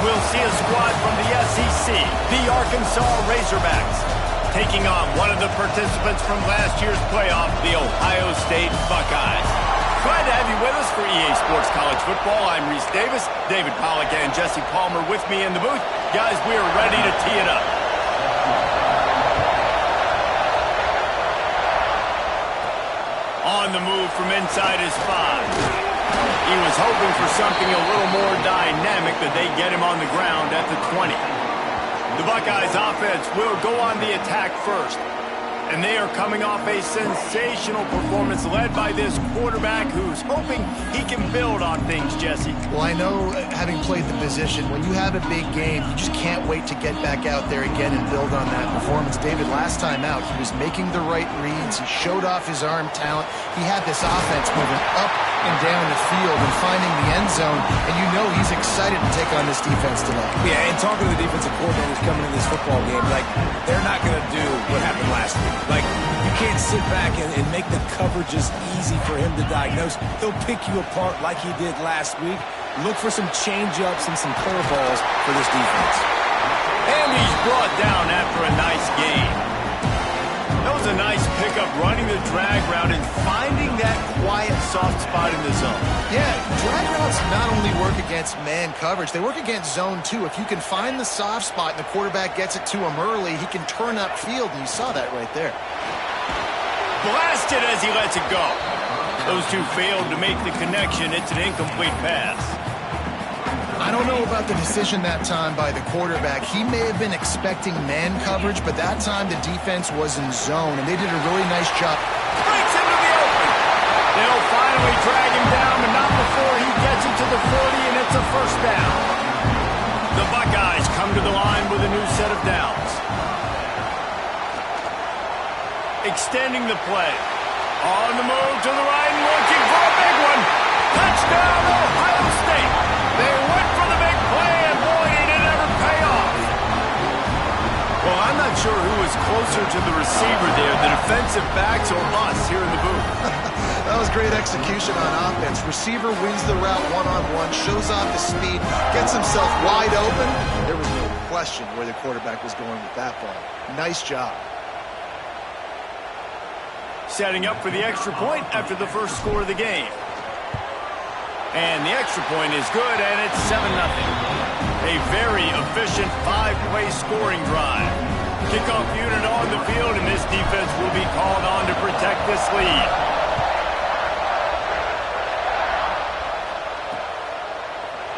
we'll see a squad from the SEC, the Arkansas Razorbacks, taking on one of the participants from last year's playoff, the Ohio State Buckeyes. Glad to have you with us for EA Sports College Football. I'm Reese Davis, David Pollack and Jesse Palmer with me in the booth. Guys, we are ready to tee it up. On the move from inside his 5. He was hoping for something a little more dynamic, that they get him on the ground at the 20. The Buckeyes offense will go on the attack first. And they are coming off a sensational performance led by this quarterback who's hoping he can build on things, Jesse. Well, I know, having played the position, when you have a big game, you just can't wait to get back out there again and build on that performance. David, last time out, he was making the right reads. He showed off his arm talent. He had this offense moving up and down the field and finding the end zone. And you know he's excited to take on this defense tonight. Yeah, and talking to the defensive coordinators coming in this football game, like, they're not going to do what happened last week. Like, you can't sit back and make the coverages easy for him to diagnose. He'll pick you apart like he did last week. Look for some change-ups and some curveballs for this defense. And he's brought down after a nice gain. That was a nice pickup, running the drag route and finding that quiet, soft spot in the zone. Yeah, drag routes not only work against man coverage, they work against zone too. If you can find the soft spot and the quarterback gets it to him early, he can turn upfield, and you saw that right there. Blasted as he lets it go. Those two failed to make the connection. It's an incomplete pass. I don't know about the decision that time by the quarterback. He may have been expecting man coverage, but that time the defense was in zone, and they did a really nice job. Breaks into the open. They'll finally drag him down, but not before he gets it to the 40, and it's a first down. The Buckeyes come to the line with a new set of downs. Extending the play. On the move to the right and looking for a big one. Touchdown, Ohio State. They went for the big play, and boy, did it ever pay off. Well, I'm not sure who was closer to the receiver there, the defensive backs or us here in the booth. That was great execution on offense. Receiver wins the route one-on-one, shows off the speed, gets himself wide open. There was no question where the quarterback was going with that ball. Nice job. Setting up for the extra point after the first score of the game. And the extra point is good, and it's 7-0. A very efficient 5-play scoring drive. Kickoff unit on the field, and this defense will be called on to protect this lead.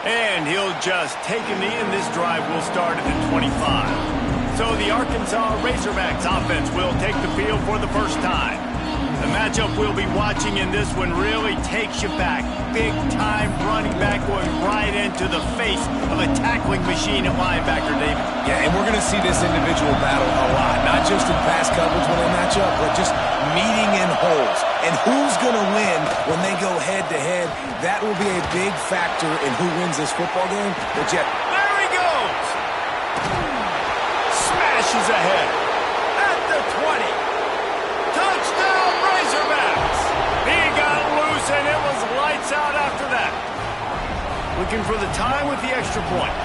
And he'll just take a knee, and this drive will start at the 25. So the Arkansas Razorbacks offense will take the field for the first time. The matchup we'll be watching in this one really takes you back. Big-time running back going right into the face of a tackling machine at linebacker, David. Yeah, and we're going to see this individual battle a lot. Not just in pass coverage when they match up, but just meeting in holes. And who's going to win when they go head-to-head? That will be a big factor in who wins this football game. But yet, there he goes! Smashes ahead at the 20. Touchdown, Razorbacks! He got loose, and it was lights out after that. Looking for the time with the extra point.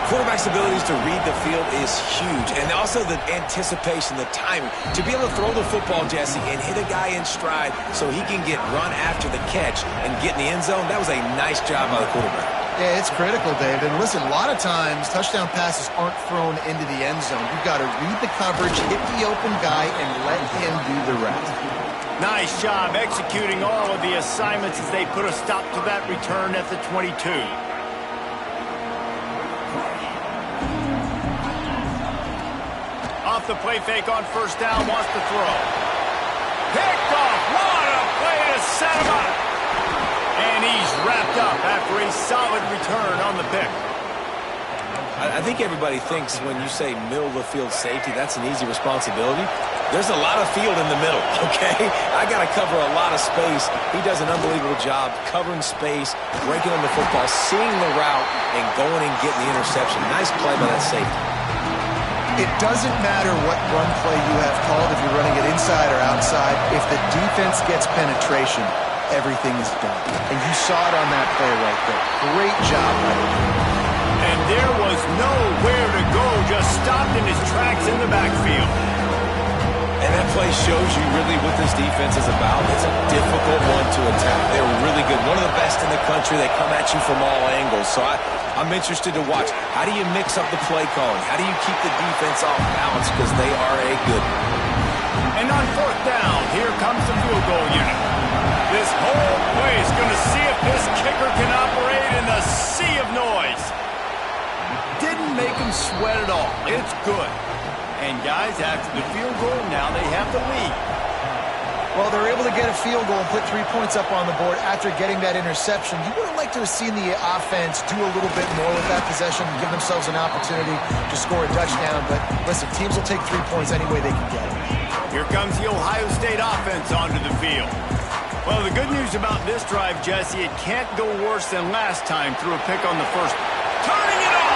Quarterback's abilities to read the field is huge, and also the anticipation, the timing. To be able to throw the football, Jesse, and hit a guy in stride so he can get run after the catch and get in the end zone, that was a nice job by the quarterback. Yeah, it's critical, David. And listen, a lot of times touchdown passes aren't thrown into the end zone. You've got to read the coverage, hit the open guy, and let him do the rest. Nice job executing all of the assignments as they put a stop to that return at the 22. Off the play fake on first down, wants to throw. Picked off. What a play to set him up. And he's wrapped up after a solid return on the pick. I think everybody thinks when you say middle of the field safety, that's an easy responsibility. There's a lot of field in the middle, okay? I got to cover a lot of space. He does an unbelievable job covering space, breaking on the football, seeing the route, and going and getting the interception. Nice play by that safety. It doesn't matter what run play you have called, if you're running it inside or outside. If the defense gets penetration, everything is done. And you saw it on that play right there. Great job by the defense. And And there was nowhere to go, just stopped in his tracks in the backfield. And that play shows you really what this defense is about. It's a difficult one to attack. They're really good. One of the best in the country. They come at you from all angles. So I'm interested to watch. How do you mix up the play calling? How do you keep the defense off balance? Because they are a good one. And on fourth down, here comes the field goal unit. This whole play is going to see if this kicker can operate in the sea of noise. Didn't make him sweat at all. It's good. And guys, after the field goal, now they have the lead. Well, they're able to get a field goal and put 3 points up on the board after getting that interception. You would have liked to have seen the offense do a little bit more with that possession and give themselves an opportunity to score a touchdown. But listen, teams will take 3 points any way they can get it. Here comes the Ohio State offense onto the field. Well, the good news about this drive, Jesse, it can't go worse than last time through a pick on the first. Turning it on!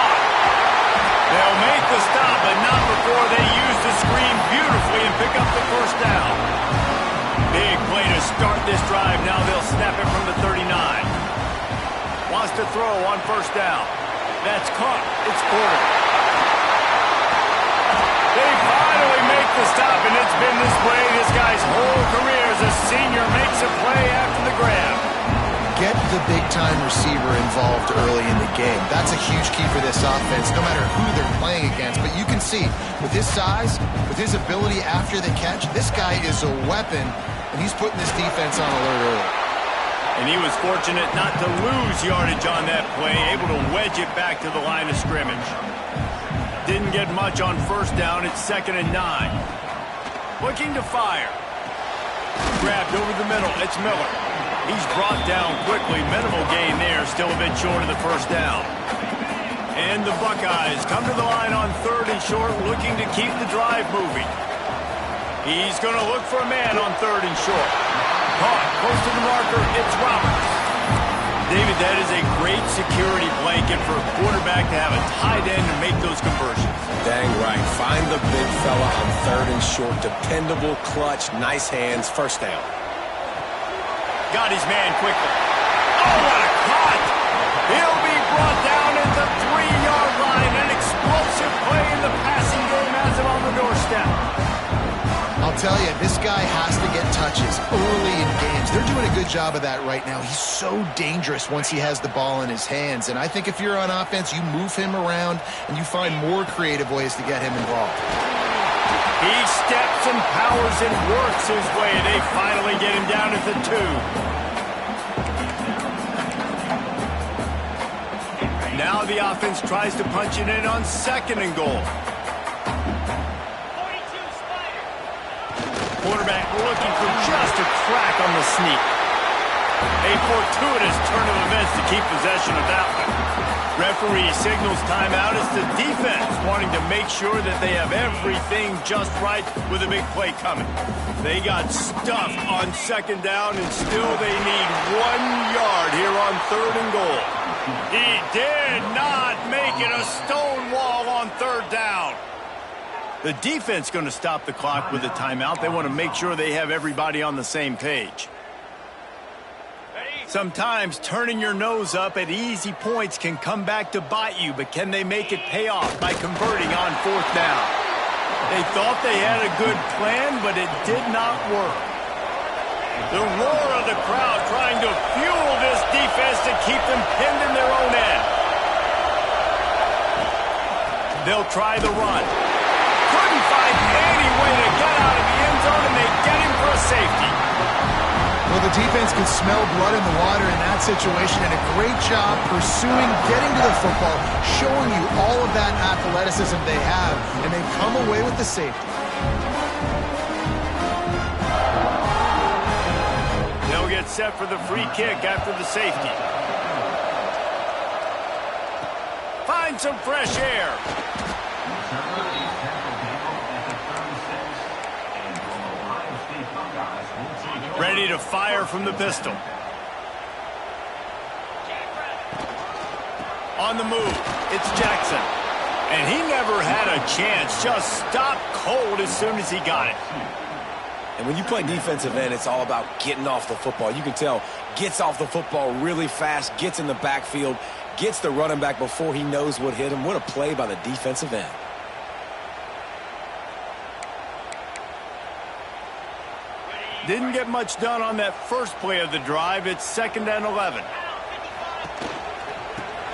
They'll make the stop, but not before they use the screen beautifully and pick up the first down. Big play to start this drive. Now they'll snap it from the 39. Wants to throw on first down. That's caught. It's Porter. They finally make the stop, and it's been this way this guy's whole career as a senior makes a play after the grab. Get the big-time receiver involved early in the game. That's a huge key for this offense, no matter who they're playing against. But you can see, with his size, with his ability after the catch, this guy is a weapon, and he's putting this defense on alert early. And he was fortunate not to lose yardage on that play, able to wedge it back to the line of scrimmage. Didn't get much on first down. It's 2nd and 9. Looking to fire. Grabbed over the middle. It's Miller. He's brought down quickly. Minimal gain there. Still a bit short of the first down. And the Buckeyes come to the line on 3rd and short, looking to keep the drive moving. He's going to look for a man on 3rd and short. Caught close to the marker. It's Roberts. David, that is a great security blanket for a quarterback to have a tight end to make those conversions. Dang right. Find the big fella on 3rd and short. Dependable, clutch, nice hands. First down. Got his man quickly. Oh, what a cut! He'll be brought down at the 3-yard line. An explosive play in the passing game has him on the doorstep. I'll tell you, this guy has to get touches early in games. They're doing a good job of that right now. He's so dangerous once he has the ball in his hands. And I think if you're on offense, you move him around and you find more creative ways to get him involved. He steps and powers and works his way. They finally get him down at the 2. Now the offense tries to punch it in on 2nd and goal. Quarterback looking for just a crack on the sneak. A fortuitous turn of events to keep possession of that one. Referee signals timeout as the defense wanting to make sure that they have everything just right with a big play coming. They got stuffed on 2nd down, and still they need 1 yard here on 3rd and goal. He did not make it a stone wall on 3rd down. The defense going to stop the clock with a timeout. They want to make sure they have everybody on the same page. Sometimes turning your nose up at easy points can come back to bite you, but can they make it pay off by converting on 4th down? They thought they had a good plan, but it did not work. The roar of the crowd trying to fuel this defense to keep them pinned in their own end. They'll try the run. Couldn't find any way to get out of the end zone, and they get him for a safety. Well, the defense can smell blood in the water in that situation, and a great job pursuing, getting to the football, showing you all of that athleticism they have, and they come away with the safety. They'll get set for the free kick after the safety. Find some fresh air. Ready to fire from the pistol. On the move, it's Jackson. And he never had a chance, just stopped cold as soon as he got it. And when you play defensive end, it's all about getting off the football. You can tell, gets off the football really fast, gets in the backfield, Gets the running back before he knows what hit him. What a play by the defensive end. Didn't get much done on that first play of the drive. It's 2nd and 11.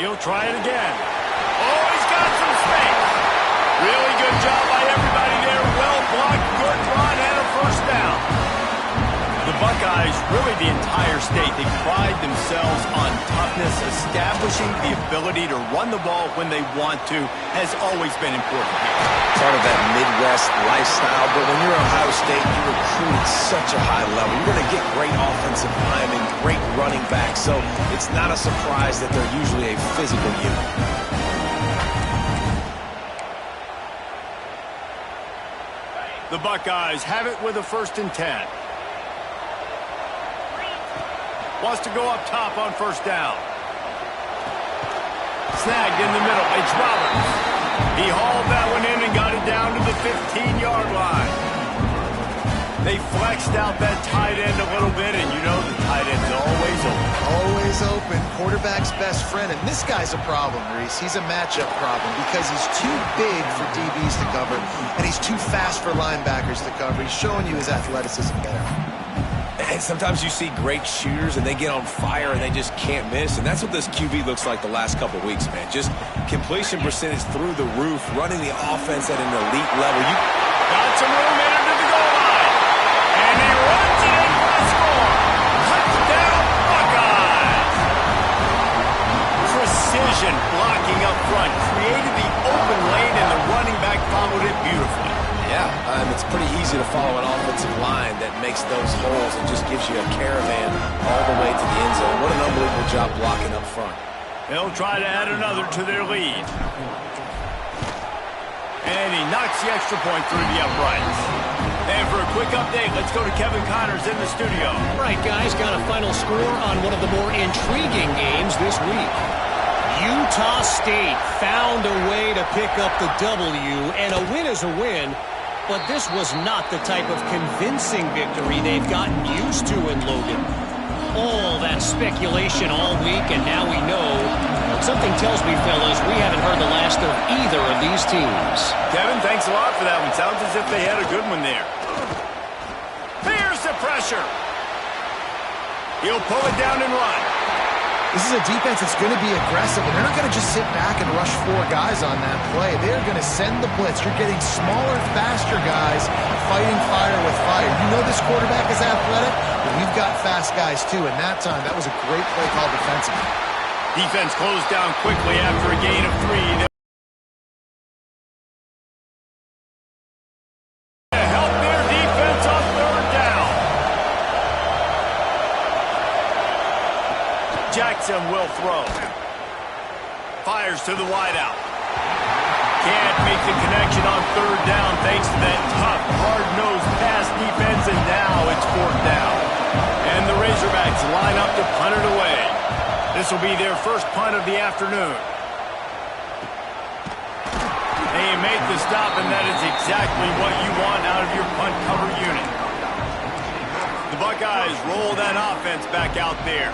He'll try it again. Oh, he's got some space. Really good job by everybody there. Well blocked, good run, and a first down. The Buckeyes, really the entire state, they pride themselves on toughness. Establishing the ability to run the ball when they want to has always been important here. Part of that Midwest lifestyle, but when you're Ohio State, you recruit at such a high level. You're going to get great offensive linemen, great running backs, so it's not a surprise that they're usually a physical unit. The Buckeyes have it with a 1st and 10. Wants to go up top on 1st down. Snagged in the middle. It's Roberts. He hauled that one in and got it down to the 15-yard line. They flexed out that tight end a little bit, and you know the tight end's always open. Always open. Quarterback's best friend. And this guy's a problem, Reese. He's a matchup problem because he's too big for DBs to cover, and he's too fast for linebackers to cover. He's showing you his athleticism there. And sometimes you see great shooters, and they get on fire, and they just can't miss. And that's what this QB looks like the last couple of weeks, man. Just completion percentage through the roof, running the offense at an elite level. You got some room in to the goal line. And he runs it in for a score. Touchdown, Buckeyes. Precision blocking up front. Created the open lane, and the running back followed it beautifully. Yeah, it's pretty easy to follow an offensive line that makes those holes and just gives you a caravan all the way to the end zone. What an unbelievable job blocking up front. They'll try to add another to their lead. And he knocks the extra point through the uprights. And for a quick update, let's go to Kevin Connors in the studio. Right, guys, got a final score on one of the more intriguing games this week. Utah State found a way to pick up the W, and a win is a win. But this was not the type of convincing victory they've gotten used to in Logan. All that speculation all week, and now we know. Something tells me, fellas, we haven't heard the last of either of these teams. Kevin, thanks a lot for that one. Sounds as if they had a good one there. Here's the pressure. He'll pull it down and run. This is a defense that's going to be aggressive, and they're not going to just sit back and rush 4 guys on that play. They're going to send the blitz. You're getting smaller, faster guys fighting fire with fire. You know this quarterback is athletic, but we've got fast guys too, and that time, that was a great play call defensively. Defense closed down quickly after a gain of 3. Jackson will throw. Fires to the wideout. Can't make the connection on 3rd down thanks to that tough, hard-nosed pass defense, and now it's 4th down. And the Razorbacks line up to punt it away. This will be their first punt of the afternoon. They make the stop, and that is exactly what you want out of your punt cover unit. The Buckeyes roll that offense back out there.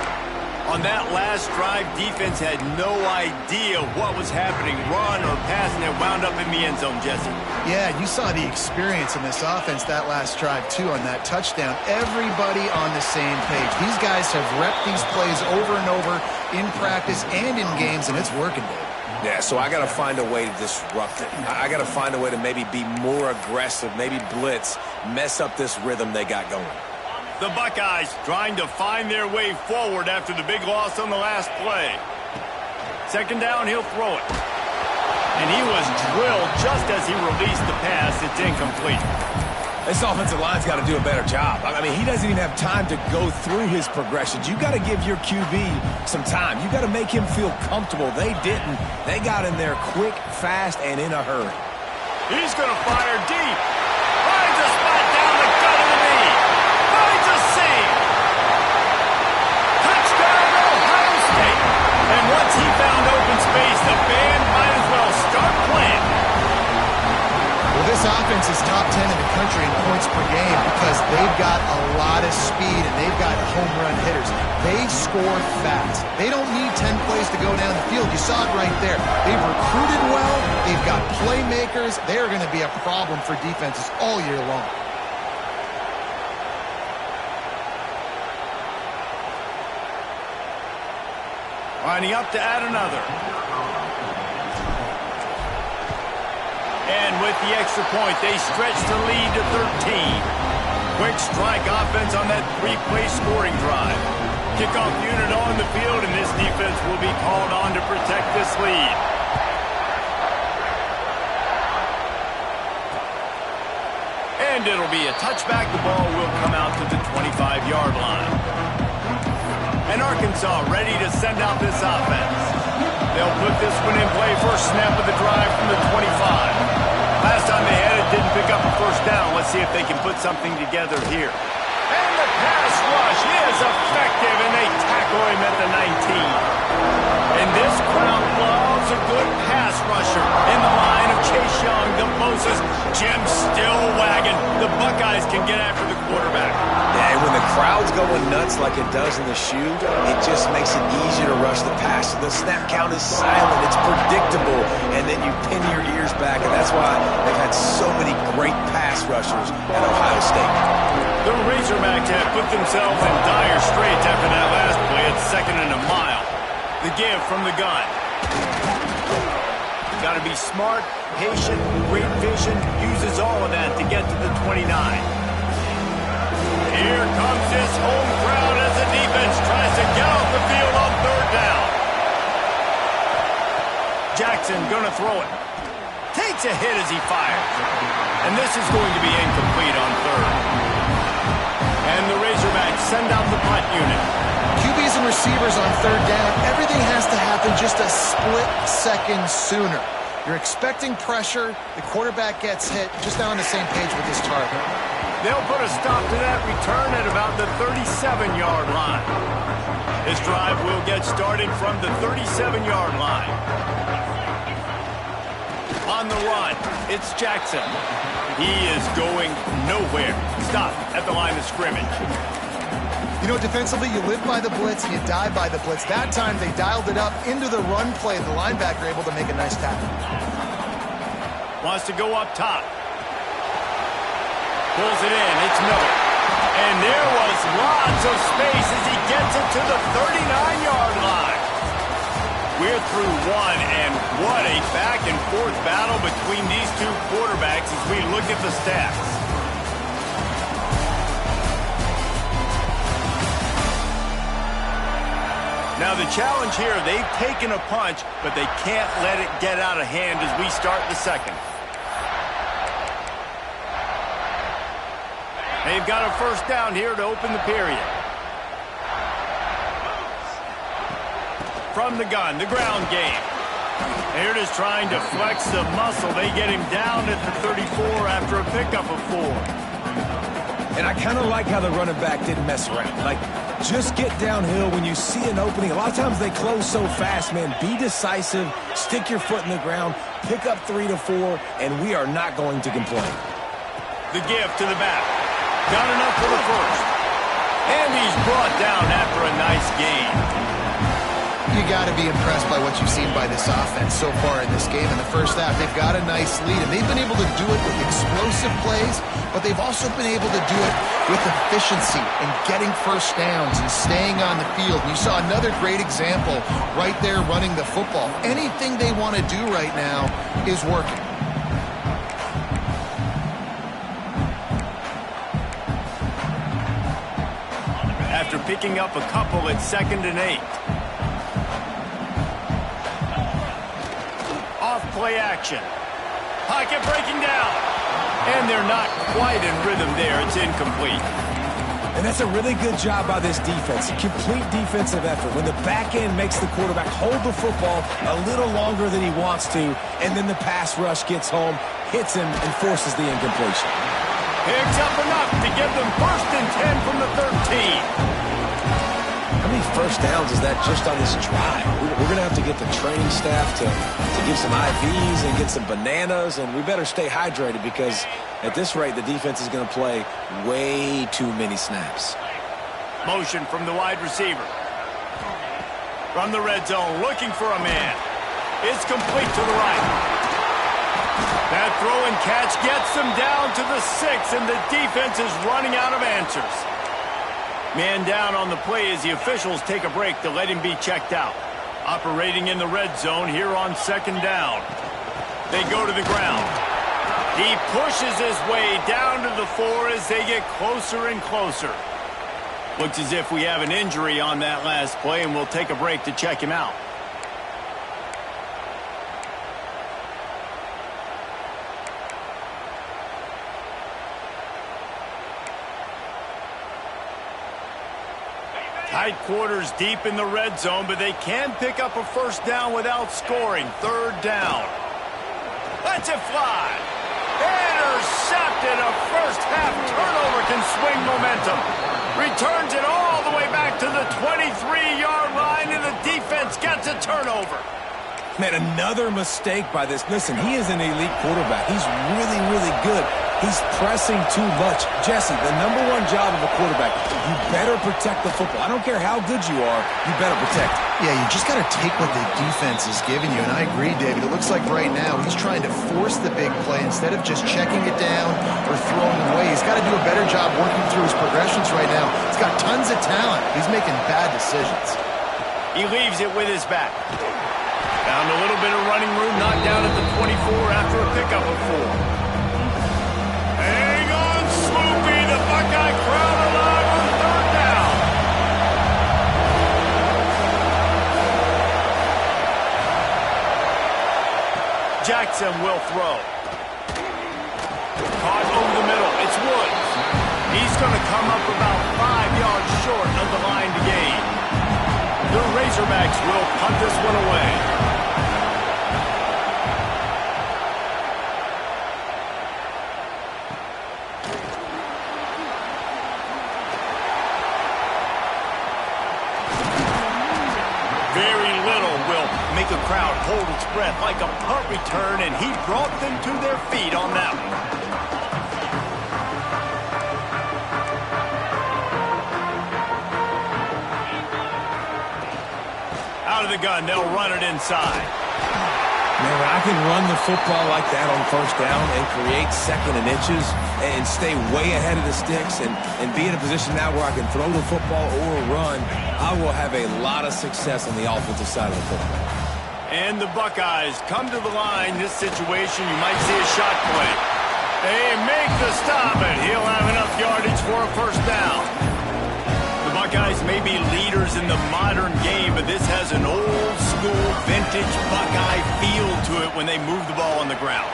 On that last drive, defense had no idea what was happening, run or pass, and it wound up in the end zone, Jesse. Yeah, you saw the experience in this offense that last drive, too, on that touchdown. Everybody on the same page. These guys have repped these plays over and over in practice and in games, and it's working, Dave. Yeah, so I got to find a way to disrupt it. I got to find a way to maybe be more aggressive, maybe blitz, mess up this rhythm they got going. The Buckeyes trying to find their way forward after the big loss on the last play. 2nd down, he'll throw it. And he was drilled just as he released the pass. It's incomplete. This offensive line's got to do a better job. I mean, he doesn't even have time to go through his progressions. You got to give your QB some time. You got to make him feel comfortable. They didn't. They got in there quick, fast, and in a hurry. He's going to fire deep. Finds a spot down the gut of the knee. Finds a seam. Touchdown, Ohio State. And once he found open space, the band might as well start playing. Well, this offense is top 10 in the country in points per game because they've got a lot of speed and they've got home run hitters. They score fast. They don't need 10 plays to go down the field. You saw it right there. They've recruited well. They've got playmakers. They're going to be a problem for defenses all year long. Lining up to add another. And with the extra point, they stretch the lead to 13. Quick strike offense on that three-play scoring drive. Kickoff unit on the field, and this defense will be called on to protect this lead. And it'll be a touchback. The ball will come out to the 25-yard line. And Arkansas ready to send out this offense. They'll put this one in play. First snap of the drive from the 25. Last time they had it, didn't pick up a first down. Let's see if they can put something together here. And the pass rush is effective, and they tackle him at the 19. And this crowd loves a good pass rusher. In the line of Chase Young, the Moses, Jim still wagging. The Buckeyes can get after the quarterback. Yeah, when the crowd's going nuts like it does in the shoe, it just makes it easier to rush the pass. The snap count is silent. It's predictable, and then you pin your ears back, and that's why they've had so many great pass rushers at Ohio State. The Razorbacks have put themselves in dire straits after that last play at 2nd and a mile. The give from the gun. Got to be smart, patient, great vision, uses all of that to get to the 29. Here comes this home crowd as the defense tries to get off the field on 3rd down. Jackson gonna throw it. Takes a hit as he fires. And this is going to be incomplete on 3rd. And the Razorbacks send out the punt unit. QBs and receivers on 3rd down, everything has to happen just a split second sooner. You're expecting pressure, the quarterback gets hit, just not on the same page with his target. They'll put a stop to that return at about the 37-yard line. This drive will get started from the 37-yard line. On the run, it's Jackson. He is going nowhere. Stop at the line of scrimmage. You know, defensively, you live by the blitz and you die by the blitz. That time, they dialed it up into the run play. The linebacker able to make a nice tackle. Wants to go up top. Pulls it in. It's Miller. And there was lots of space as he gets it to the 39-yard line. We're through one, and what a back-and-forth battle between these two quarterbacks as we look at the stats. Now the challenge here, they've taken a punch, but they can't let it get out of hand as we start the second. They've got a first down here to open the period. From the gun, the ground game. Here it is trying to flex the muscle. They get him down at the 34 after a pickup of 4. And I kind of like how the running back didn't mess around. Like, just get downhill when you see an opening. A lot of times they close so fast, man. Be decisive, stick your foot in the ground, pick up 3 to 4, and we are not going to complain. The give to the back. Got enough for the first. And he's brought down after a nice gain. You got to be impressed by what you've seen by this offense so far in this game. In the first half, they've got a nice lead, and they've been able to do it with explosive plays, but they've also been able to do it with efficiency and getting first downs and staying on the field. And you saw another great example right there running the football. Anything they want to do right now is working. After picking up a couple at 2nd and 8. Off-play action. Pocket breaking down. And they're not quite in rhythm there. It's incomplete. And that's a really good job by this defense. Complete defensive effort. When the back end makes the quarterback hold the football a little longer than he wants to, and then the pass rush gets home, hits him, and forces the incompletion. Picks up enough to give them 1st and 10 from the 13. How many first downs is that just on this drive? We're going to have to get the training staff to give some IVs and get some bananas, and we better stay hydrated because at this rate, the defense is going to play way too many snaps. Motion from the wide receiver. From the red zone, looking for a man. It's complete to the right. That throw and catch gets them down to the 6, and the defense is running out of answers. Man down on the play as the officials take a break to let him be checked out. Operating in the red zone here on 2nd down. They go to the ground. He pushes his way down to the 4 as they get closer and closer. Looks as if we have an injury on that last play, and we'll take a break to check him out. Tight quarters deep in the red zone, but they can pick up a 1st down without scoring. 3rd down. Lets it fly. Intercepted. A first-half turnover can swing momentum. Returns it all the way back to the 23-yard line, and the defense gets a turnover. Man, another mistake by this. Listen, he is an elite quarterback. He's really, really good. He's pressing too much. Jesse, the #1 job of a quarterback, you better protect the football. I don't care how good you are, you better protect it. Yeah, you just got to take what the defense is giving you, and I agree, David. It looks like right now he's trying to force the big play instead of just checking it down or throwing it away. He's got to do a better job working through his progressions right now. He's got tons of talent. He's making bad decisions. He leaves it with his back. Found a little bit of running room, knocked down at the 24 after a pickup of 4. Hang on, Sloopy, the Buckeye crowd alive on 3rd down. Jackson will throw. Caught over the middle. It's Woods. He's going to come up about 5 yards short of the line to gain. The Razorbacks will punt this one away. The crowd hold its breath like a punt return, and he brought them to their feet on that one. Out of the gun, they'll run it inside. Man, when I can run the football like that on 1st down and create 2nd and inches and stay way ahead of the sticks and be in a position now where I can throw the football or run, I will have a lot of success on the offensive side of the football. And the Buckeyes come to the line. This situation, you might see a shot play. They make the stop, and he'll have enough yardage for a 1st down. The Buckeyes may be leaders in the modern game, but this has an old-school, vintage Buckeye feel to it when they move the ball on the ground.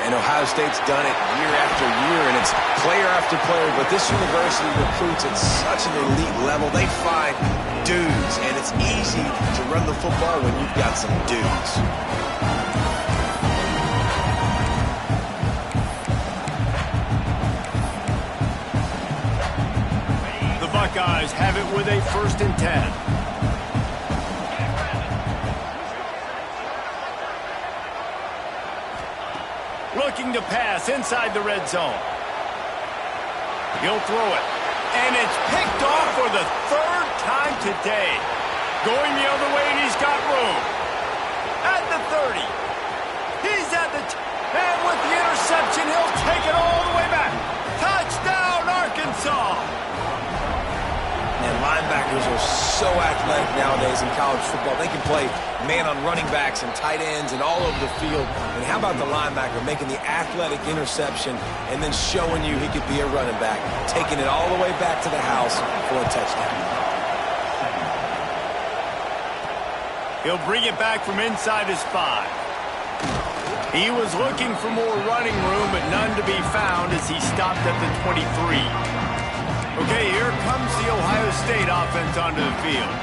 And Ohio State's done it year after year, and it's player after player, but this university recruits at such an elite level. They find dudes, and it's easy to run the football when you've got some dudes. The Buckeyes have it with a 1st and 10. Looking to pass inside the red zone. He'll throw it. And it's picked off for the 3rd time today. Going the other way, and he's got room. At the 30. He's at the... and with the interception, he'll take it all the way back. Touchdown, Arkansas! And linebackers are so athletic nowadays in college football. They can play man on running backs and tight ends and all over the field. And how about the linebacker making the athletic interception and then showing you he could be a running back, taking it all the way back to the house for a touchdown. He'll bring it back from inside his 5. He was looking for more running room, but none to be found as he stopped at the 23. Okay, here comes the Ohio State offense onto the field.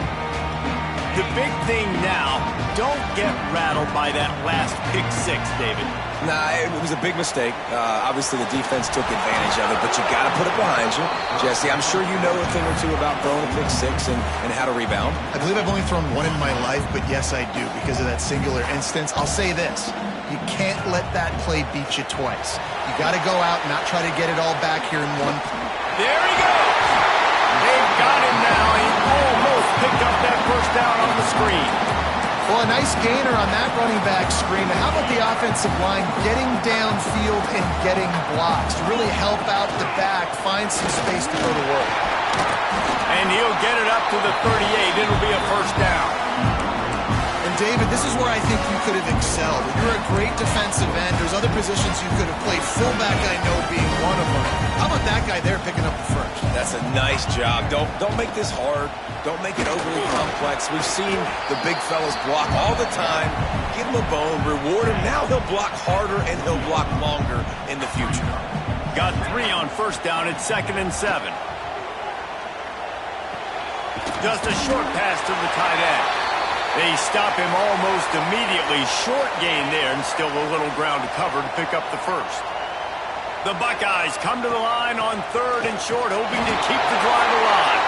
The big thing now, don't get rattled by that last pick 6, David. Nah, it was a big mistake. Obviously, the defense took advantage of it, but you got to put it behind you. Jesse, I'm sure you know a thing or two about throwing a pick 6 and how to rebound. I believe I've only thrown one in my life, but yes, I do because of that singular instance. I'll say this. You can't let that play beat you twice. You got to go out and not try to get it all back here in one play. There he goes. They've got him now. He almost picked picked up that first down on the screen. Well, a nice gainer on that running back screen. And how about the offensive line getting downfield and getting blocks to really help out the back, find some space to go to work. And he'll get it up to the 38. It'll be a first down. And David, this is where I think you could have excelled. You're a great defensive end. There's other positions you could have played. Fullback, I know, being one of them. How about that guy there picking up the first? That's a nice job. Don't make this hard. Don't make it overly complex. We've seen the big fellas block all the time. Give him a bone, reward him. Now he'll block harder and he'll block longer in the future. Got 3 on first down. It's 2nd and 7. Just a short pass to the tight end. They stop him almost immediately. Short gain there, and still a little ground to cover to pick up the first. The Buckeyes come to the line on 3rd and short, hoping to keep the drive alive.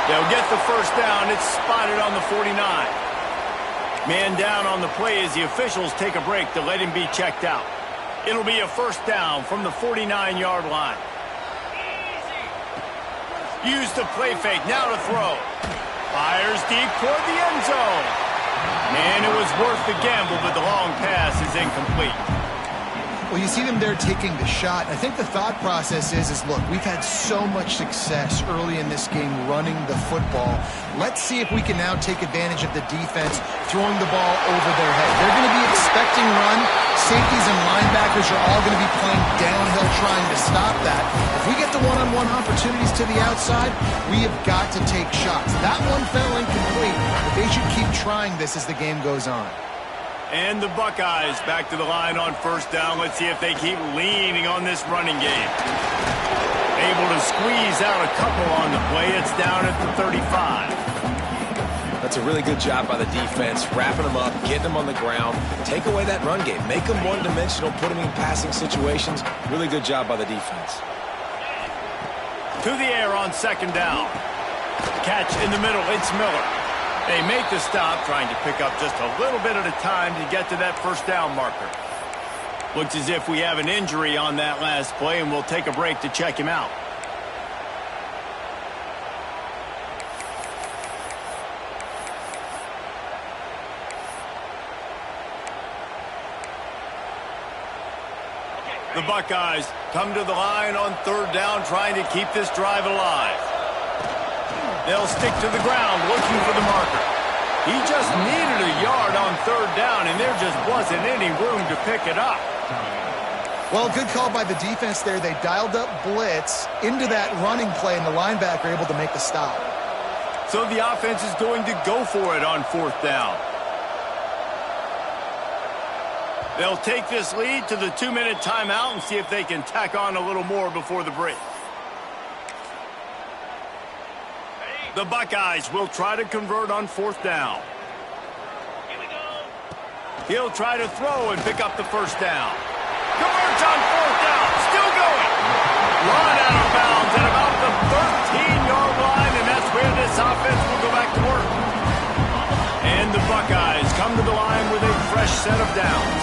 They'll get the first down. It's spotted on the 49. Man down on the play as the officials take a break to let him be checked out. It'll be a first down from the 49-yard line. Use the play fake, now to throw. Fires deep toward the end zone. And it was worth the gamble, but the long pass is incomplete. Well, you see them there taking the shot. I think the thought process is look, we've had so much success early in this game running the football. Let's see if we can now take advantage of the defense throwing the ball over their head. They're going to be expecting run. Safeties and linebackers are all going to be playing downhill trying to stop that. If we get the one-on-one opportunities to the outside, we have got to take shots. That one fell incomplete, but they should keep trying this as the game goes on. And the Buckeyes back to the line on first down. Let's see if they keep leaning on this running game. Able to squeeze out a couple on the play. It's down at the 35. That's a really good job by the defense, wrapping them up, getting them on the ground. Take away that run game. Make them one-dimensional, put them in passing situations. Really good job by the defense. To the air on 2nd down. Catch in the middle. It's Miller. They make the stop, trying to pick up just a little bit at a time to get to that first down marker. Looks as if we have an injury on that last play, and we'll take a break to check him out. The Buckeyes come to the line on 3rd down, trying to keep this drive alive. They'll stick to the ground, looking for the marker. He just needed a yard on 3rd down, and there just wasn't any room to pick it up. Well, good call by the defense there. They dialed up blitz into that running play, and the linebacker able to make the stop. So the offense is going to go for it on 4th down. They'll take this lead to the 2-minute timeout and see if they can tack on a little more before the break. The Buckeyes will try to convert on 4th down. Here we go. He'll try to throw and pick up the first down. Converts on 4th down. Still going. Run out of bounds at about the 13-yard line, and that's where this offense will go back to work. And the Buckeyes come to the line with a fresh set of downs.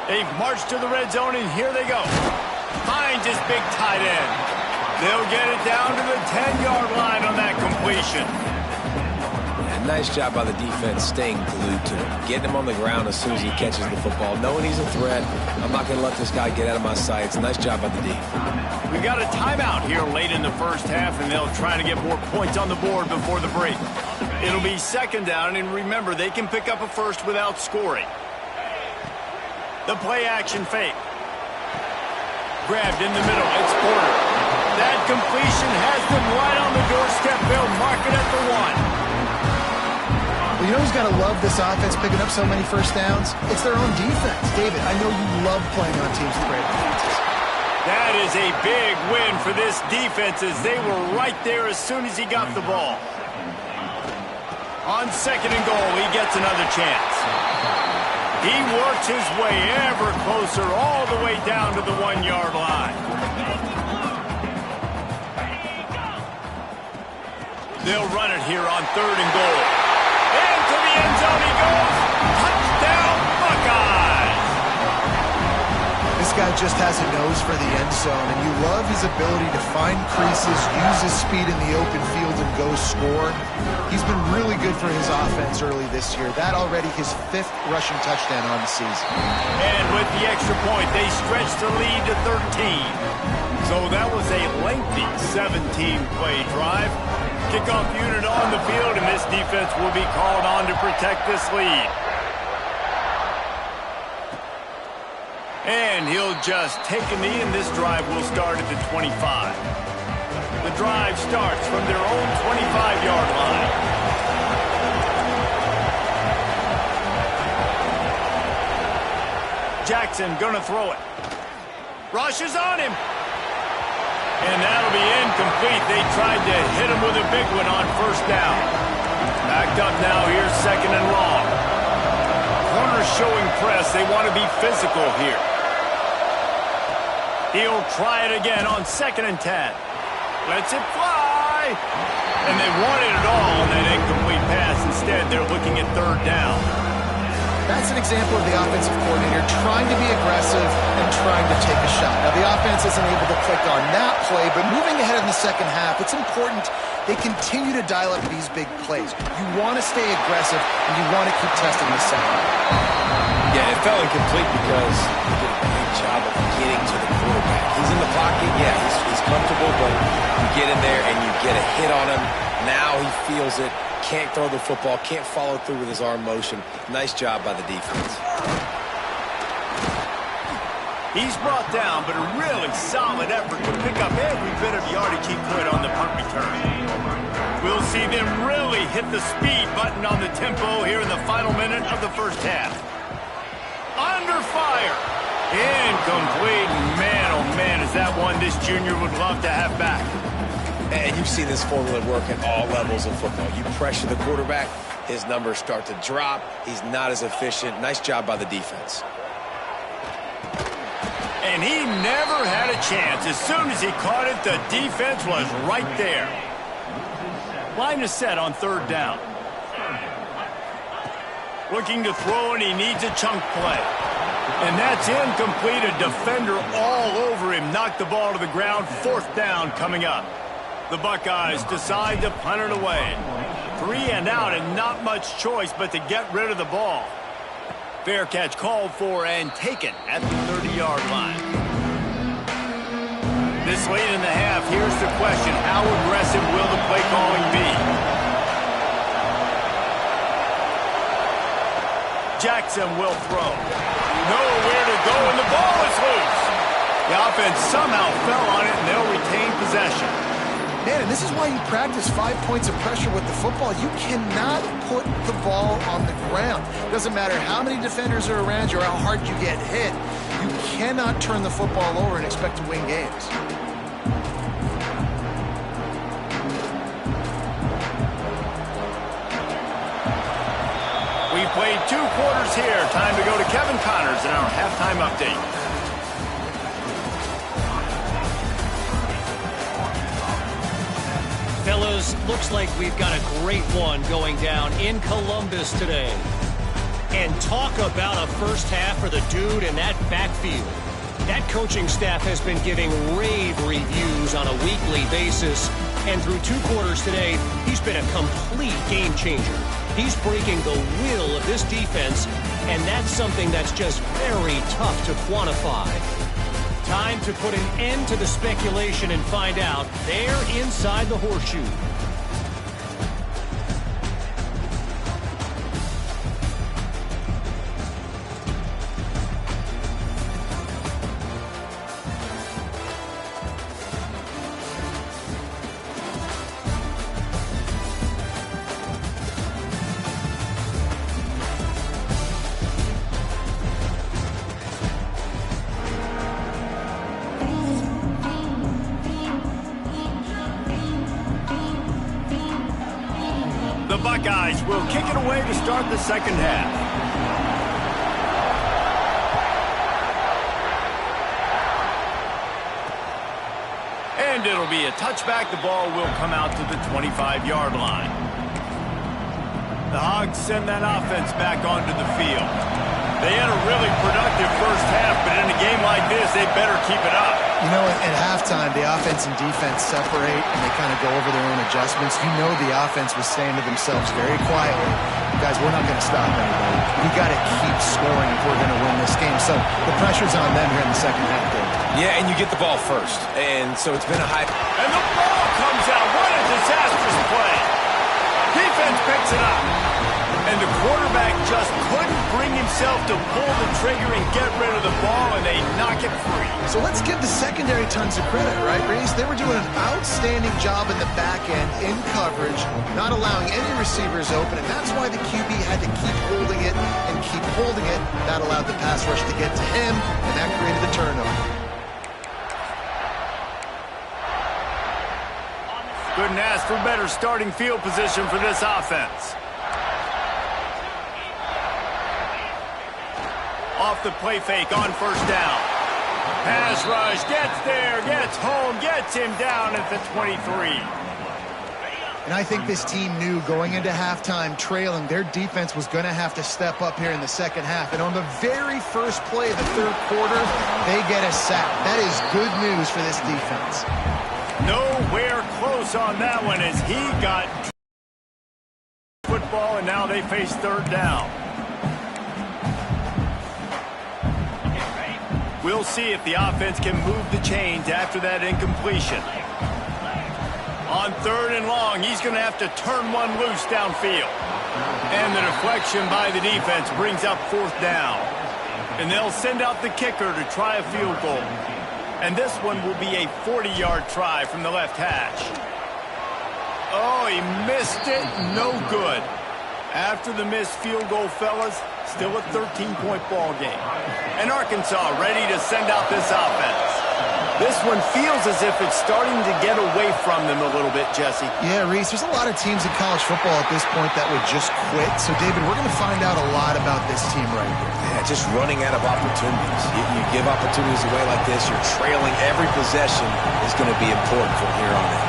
They've marched to the red zone, and here they go. Finds his big tight end. They'll get it down to the 10-yard line on that completion. And nice job by the defense staying glued to him. Getting him on the ground as soon as he catches the football. Knowing he's a threat. I'm not going to let this guy get out of my sights. Nice job by the D. We've got a timeout here late in the first half, and they'll try to get more points on the board before the break. It'll be 2nd down, and remember, they can pick up a first without scoring. The play-action fake. Grabbed in the middle. It's Porter. That completion has them right on the doorstep. They'll mark it at the 1. Well, you know who's got to love this offense picking up so many first downs? It's their own defense. David, I know you love playing on teams with great defenses. That is a big win for this defense as they were right there as soon as he got the ball. On 2nd and goal, he gets another chance. He works his way ever closer all the way down to the 1-yard line. They'll run it here on 3rd and goal. Into the end zone he goes. Touchdown, Buckeyes! This guy just has a nose for the end zone, and you love his ability to find creases, use his speed in the open field, and go score. He's been really good for his offense early this year. That already his 5th rushing touchdown on the season. And with the extra point, they stretched the lead to 13. So that was a lengthy 17-play drive. Kickoff unit on the field, and this defense will be called on to protect this lead. And he'll just take a knee, and this drive will start at the 25. The drive starts from their own 25-yard line. Jackson gonna throw it. Rush is on him. And that'll be incomplete. They tried to hit him with a big one on first down. Backed up now, here's 2nd and long. Corners showing press. They want to be physical here. He'll try it again on 2nd and 10. Lets it fly. And they wanted it all on that incomplete pass. Instead, they're looking at 3rd down. That's an example of the offensive coordinator trying to be aggressive and trying to take a shot. Now, the offense isn't able to click on that play, but moving ahead in the second half, it's important they continue to dial up these big plays. You want to stay aggressive, and you want to keep testing the second. Yeah, it fell incomplete because he did a great job of getting to the quarterback. He's in the pocket, yeah, he's comfortable, but you get in there and you get a hit on him. Now he feels it. Can't throw the football, can't follow through with his arm motion. Nice job by the defense. He's brought down, but a really solid effort to pick up every bit of yardage he could on the punt return. We'll see them really hit the speed button on the tempo here in the final minute of the first half. Under fire. Incomplete. Man, oh man, is that one this junior would love to have back. And you've seen this formula work at all levels of football. You pressure the quarterback, his numbers start to drop. He's not as efficient. Nice job by the defense. And he never had a chance. As soon as he caught it, the defense was right there. Line is set on 3rd down. Looking to throw, and he needs a chunk play. And that's incomplete. A defender all over him. Knocked the ball to the ground. 4th down coming up. The Buckeyes decide to punt it away. 3 and out, and not much choice but to get rid of the ball. Fair catch called for and taken at the 30-yard line. This late in the half, here's the question. How aggressive will the play calling be? Jackson will throw. Nowhere to go, and the ball is loose. The offense somehow fell on it, and they'll retain possession. Man, and this is why you practice 5 points of pressure with the football. You cannot put the ball on the ground. Doesn't matter how many defenders are around you or how hard you get hit. You cannot turn the football over and expect to win games. We've played 2 quarters here. Time to go to Kevin Connors in our halftime update. Fellas, looks like we've got a great one going down in Columbus today. And talk about a first half for the dude in that backfield. That coaching staff has been giving rave reviews on a weekly basis. And through 2 quarters today, he's been a complete game changer. He's breaking the will of this defense, and that's something that's just very tough to quantify. Time to put an end to the speculation and find out. They're inside the horseshoe. The Buckeyes will kick it away to start the second half. And it'll be a touchback. The ball will come out to the 25-yard line. The Hogs send that offense back onto the field. They had a really productive first half, but in a game like this, they better keep it up. You know, at halftime, the offense and defense separate, and they kind of go over their own adjustments. You know the offense was saying to themselves very quietly, guys, we're not going to stop anybody. We got to keep scoring if we're going to win this game. So the pressure's on them here in the second half, Dave. Yeah, and you get the ball first. And so it's been a high... And the ball comes out. What a disastrous play. Defense picks it up. And the quarterback just couldn't bring himself to pull the trigger and get rid of the ball, and they knock it free. So let's give the secondary tons of credit, right, Reese? They were doing an outstanding job in the back end, in coverage, not allowing any receivers open, and that's why the QB had to keep holding it and keep holding it. That allowed the pass rush to get to him, and that created the turnover. Couldn't ask for better starting field position for this offense. Off the play fake on first down. Pass rush, gets there, gets home, gets him down at the 23. And I think this team knew going into halftime trailing, their defense was going to have to step up here in the second half. And on the very first play of the third quarter, they get a sack. That is good news for this defense. Nowhere close on that one as he got football, and now they face third down. We'll see if the offense can move the chains after that incompletion. On third and long, he's going to have to turn one loose downfield. And the deflection by the defense brings up fourth down. And they'll send out the kicker to try a field goal. And this one will be a 40-yard try from the left hash. Oh, he missed it. No good. After the missed field goal, fellas, still a 13-point ball game. And Arkansas ready to send out this offense. This one feels as if it's starting to get away from them a little bit, Jesse. Yeah, Reese, there's a lot of teams in college football at this point that would just quit. So, David, we're going to find out a lot about this team right here. Yeah, just running out of opportunities. You give opportunities away like this, you're trailing every possession is going to be important from here on in.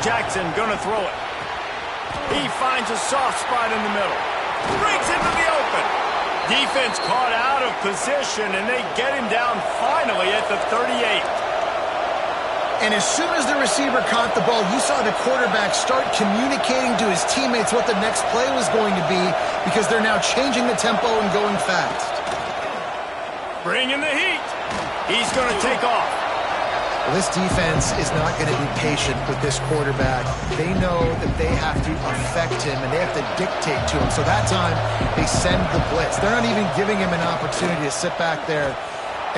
Jackson going to throw it. He finds a soft spot in the middle. Breaks into the open. Defense caught out of position, and they get him down finally at the 38. And as soon as the receiver caught the ball, you saw the quarterback start communicating to his teammates what the next play was going to be because they're now changing the tempo and going fast. Bringing the heat. He's going to take off. Well, this defense is not going to be patient with this quarterback. They know that they have to affect him, and they have to dictate to him. So that time, they send the blitz. They're not even giving him an opportunity to sit back there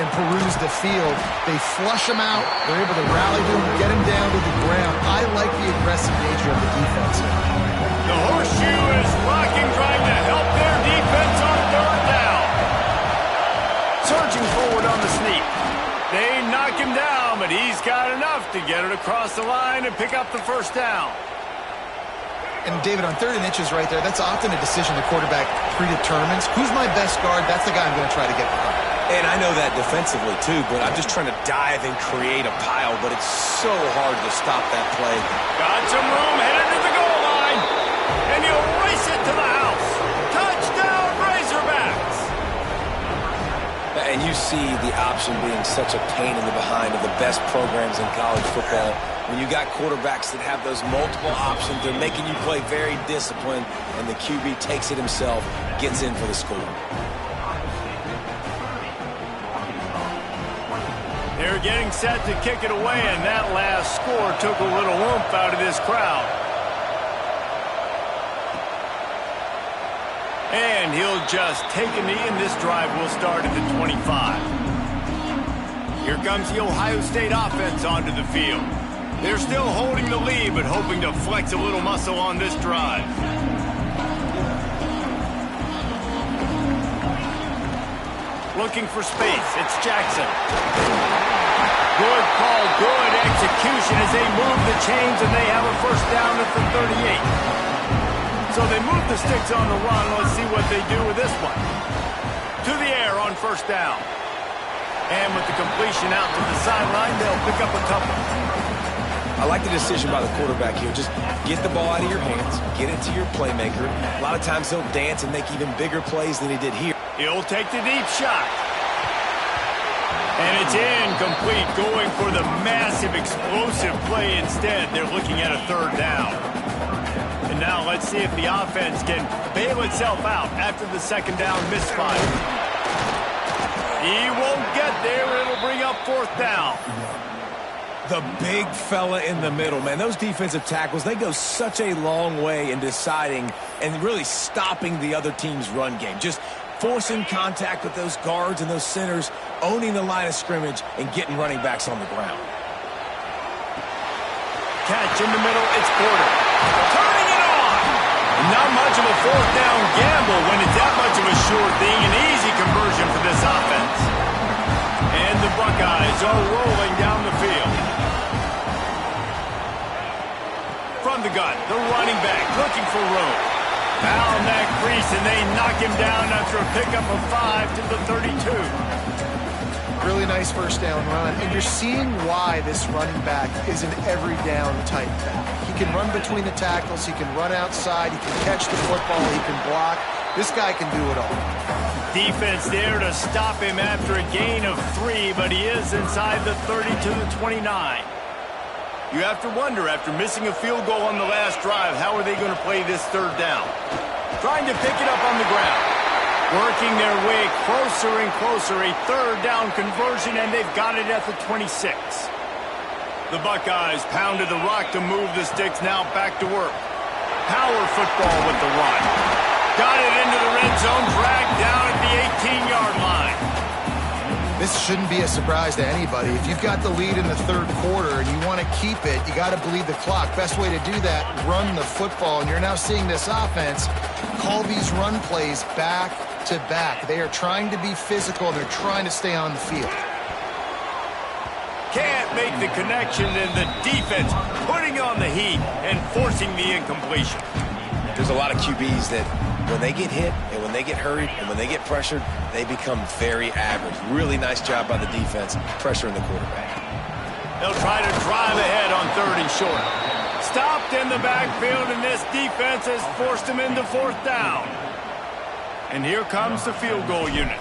and peruse the field. They flush him out. They're able to rally to him, get him down to the ground. I like the aggressive nature of the defense here. The horseshoe is rocking, trying to help their defense on third down. Surging forward on the sneak. They knock him down, but he's got enough to get it across the line and pick up the first down. And, David, on third and inches right there, that's often a decision the quarterback predetermines. Who's my best guard? That's the guy I'm going to try to get behind. And I know that defensively, too, but I'm just trying to dive and create a pile, but it's so hard to stop that play. Got some room, headed to the goal line, and he'll race it to the house. Touchdown, Razorbacks! And you see the option being such a pain in the behind of the best programs in college football. When you got quarterbacks that have those multiple options, they're making you play very disciplined, and the QB takes it himself, gets in for the score. They're getting set to kick it away, and that last score took a little oomph out of this crowd. And he'll just take a knee, and this drive will start at the 25. Here comes the Ohio State offense onto the field. They're still holding the lead, but hoping to flex a little muscle on this drive. Looking for space. It's Jackson. Good call, good execution as they move the chains, and they have a first down at the 38. So they move the sticks on the run. Let's see what they do with this one. To the air on first down. And with the completion out to the sideline, they'll pick up a couple. I like the decision by the quarterback here. Just get the ball out of your hands, get it to your playmaker. A lot of times he'll dance and make even bigger plays than he did here. He'll take the deep shot. And it's incomplete, going for the massive explosive play instead. They're looking at a third down. And now let's see if the offense can bail itself out after the second down misfire. He won't get there. It'll bring up fourth down. The big fella in the middle, man. Those defensive tackles, they go such a long way in deciding and really stopping the other team's run game. Just forcing contact with those guards and those centers, owning the line of scrimmage, and getting running backs on the ground. Catch in the middle, it's Porter. Turning it on! Not much of a fourth down gamble when it's that much of a sure thing. An easy conversion for this offense. And the Buckeyes are rolling down the field. From the gun, the running back looking for room. Found that crease, and they knock him down after a pickup of 5 to the 32. Really nice first down run, and you're seeing why this running back is an every down type back. He can run between the tackles, he can run outside, he can catch the football, he can block. This guy can do it all. Defense there to stop him after a gain of 3, but he is inside the 30 to the 29. You have to wonder, after missing a field goal on the last drive, how are they going to play this third down? Trying to pick it up on the ground. Working their way closer and closer, a third down conversion, and they've got it at the 26. The Buckeyes pounded the rock to move the sticks, now back to work. Power football with the run. Got it into the red zone, dragged down at the 18-yard line. This shouldn't be a surprise to anybody. If you've got the lead in the third quarter and you want to keep it, you got to bleed the clock. Best way to do that, run the football. And you're now seeing this offense call these run plays back to back. They are trying to be physical. They're trying to stay on the field. Can't make the connection, and the defense putting on the heat and forcing the incompletion. There's a lot of QBs that when they get hit and when they get hurried and when they get pressured, they become very average. Really nice job by the defense pressuring the quarterback. They'll try to drive ahead on third and short. Stopped in the backfield, and this defense has forced him into fourth down. And here comes the field goal unit.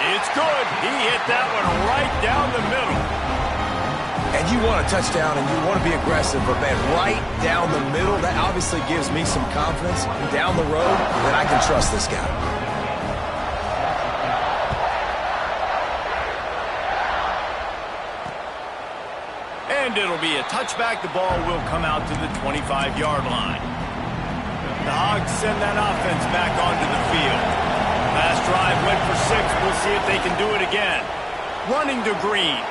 It's good. He hit that one right down the middle. And you want a touchdown and you want to be aggressive, but man, right down the middle, that obviously gives me some confidence down the road that I can trust this guy. And it'll be a touchback. The ball will come out to the 25-yard line. The Hogs send that offense back onto the field. Last drive went for 6. We'll see if they can do it again. Running to Green.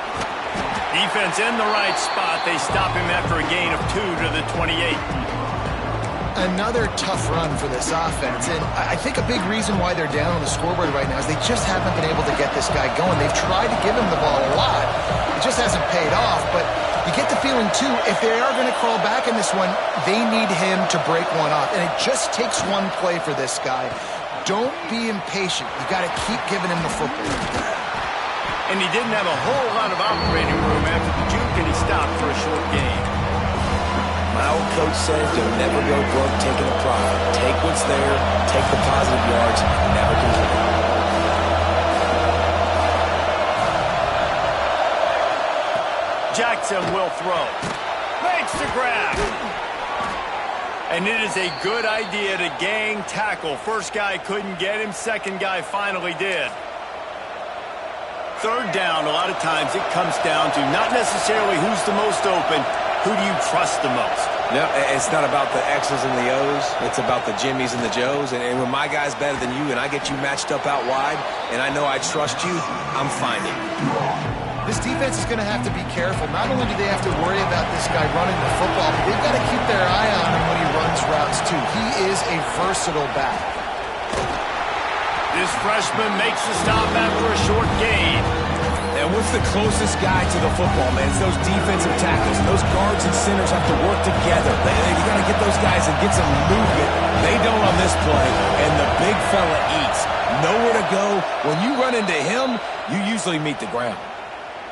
Defense in the right spot. They stop him after a gain of 2 to the 28. Another tough run for this offense, and I think a big reason why they're down on the scoreboard right now is they just haven't been able to get this guy going. They've tried to give him the ball a lot. It just hasn't paid off, but you get the feeling, too, if they are going to crawl back in this one, they need him to break one off, and it just takes one play for this guy. Don't be impatient. You got to keep giving him the football. And he didn't have a whole lot of operating room after the juke, and he stopped for a short gain. My old coach says you'll never go broke taking a profit. Take what's there, take the positive yards, and never complain. Jackson will throw. Makes the grab. And it is a good idea to gang tackle. First guy couldn't get him. Second guy finally did. Third down, a lot of times it comes down to not necessarily who's the most open, who do you trust the most? No, it's not about the X's and the O's. It's about the Jimmys and the Joes. And when my guy's better than you and I get you matched up out wide and I know I trust you, I'm finding. This defense is going to have to be careful. Not only do they have to worry about this guy running the football, but they've got to keep their eye on him when he runs routes, too. He is a versatile back. This freshman makes the stop after a short gain. And what's the closest guy to the football, man? It's those defensive tackles. Those guards and centers have to work together. You got to get those guys and get some movement. They don't on this play, and the big fella eats. Nowhere to go. When you run into him, you usually meet the ground.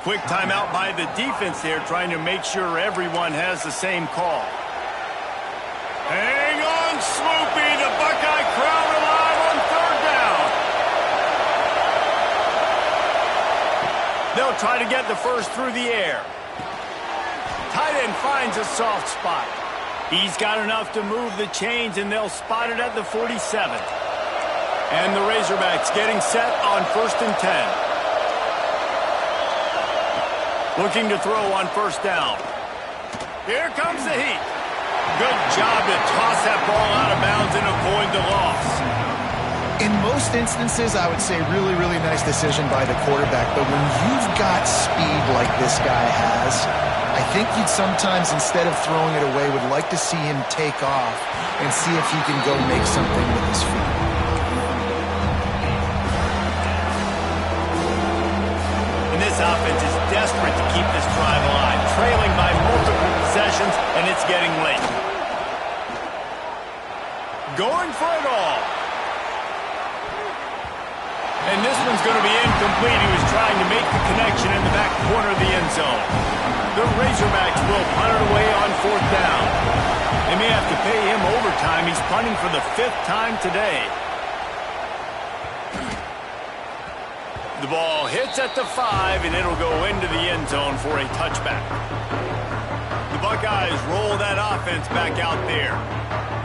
Quick timeout by the defense there, trying to make sure everyone has the same call. Hang on, Swoopy. The Buckeye crowd alive They'll try to get the first through the air. Tight end finds a soft spot. He's got enough to move the chains, and they'll spot it at the 47. And the Razorbacks getting set on 1st and 10. Looking to throw on 1st down. Here comes the heat. Good job to toss that ball out of bounds and avoid the loss. In most instances, I would say really, really nice decision by the quarterback. But when you've got speed like this guy has, I think you'd sometimes, instead of throwing it away, would like to see him take off and see if he can go make something with his feet. And this offense is desperate to keep this drive alive, trailing by multiple possessions, and it's getting late. Going for it all. And this one's going to be incomplete. He was trying to make the connection in the back corner of the end zone. The Razorbacks will punt it away on 4th down. They may have to pay him overtime. He's punting for the 5th time today. The ball hits at the 5, and it'll go into the end zone for a touchback. The Buckeyes roll that offense back out there.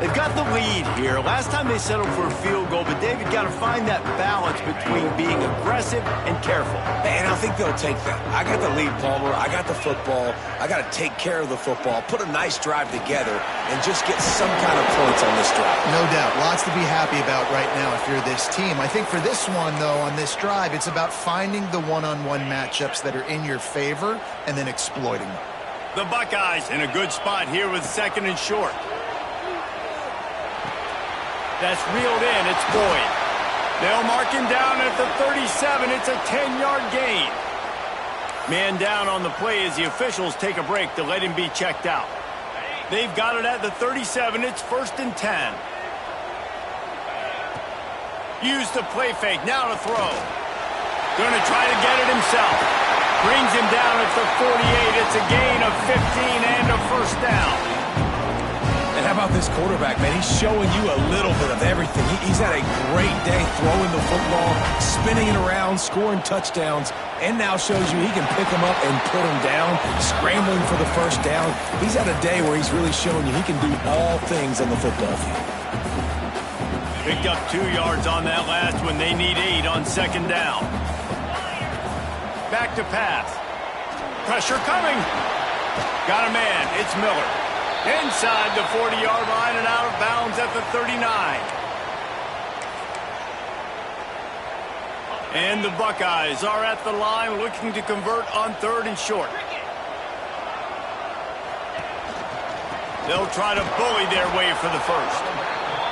They've got the lead here. Last time they settled for a field goal, but David got to find that balance between being aggressive and careful. And I think they'll take that. I got the lead, Palmer. I got the football. I got to take care of the football, put a nice drive together, and just get some kind of points on this drive. No doubt. Lots to be happy about right now if you're this team. I think for this one, though, on this drive, it's about finding the one-on-one matchups that are in your favor and then exploiting them. The Buckeyes in a good spot here with 2nd and short. That's reeled in. It's Boyd. They'll mark him down at the 37. It's a 10-yard gain. Man down on the play as the officials take a break to let him be checked out. They've got it at the 37. It's 1st and 10. Use the play fake. Now to throw. Going to try to get it himself. Brings him down at the 48. It's a gain of 15 and a 1st down. And how about this quarterback, man? He's showing you a little bit of everything. He's had a great day throwing the football, spinning it around, scoring touchdowns, and now shows you he can pick them up and put them down, scrambling for the 1st down. He's had a day where he's really showing you he can do all things on the football field. Picked up 2 yards on that last one. They need 8 on 2nd down. Back to pass. Pressure coming. Got a man. It's Miller. Inside the 40-yard line and out of bounds at the 39. And the Buckeyes are at the line looking to convert on 3rd and short. They'll try to bully their way for the 1st.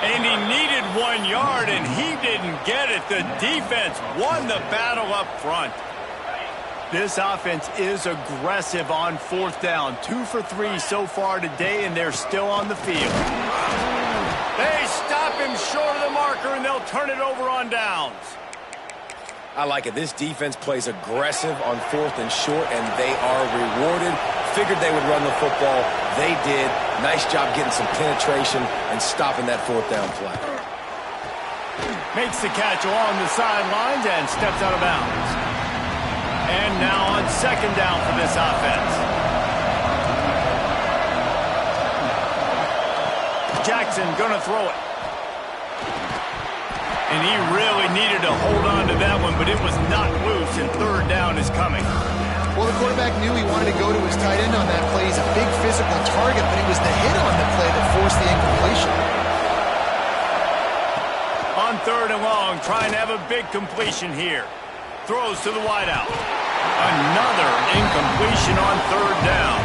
And he needed 1 yard, and he didn't get it. The defense won the battle up front. This offense is aggressive on 4th down. 2 for 3 so far today, and they're still on the field. They stop him short of the marker, and they'll turn it over on downs. I like it. This defense plays aggressive on 4th and short, and they are rewarded. Figured they would run the football. They did. Nice job getting some penetration and stopping that 4th down play. Makes the catch along the sidelines and steps out of bounds. And now on 2nd down for this offense. Jackson gonna throw it. And he really needed to hold on to that one, but it was not loose, and 3rd down is coming. Well, the quarterback knew he wanted to go to his tight end on that play. He's a big physical target, but it was the hit on the play that forced the incompletion. On 3rd and long, trying to have a big completion here. Throws to the wideout. Another incompletion on 3rd down.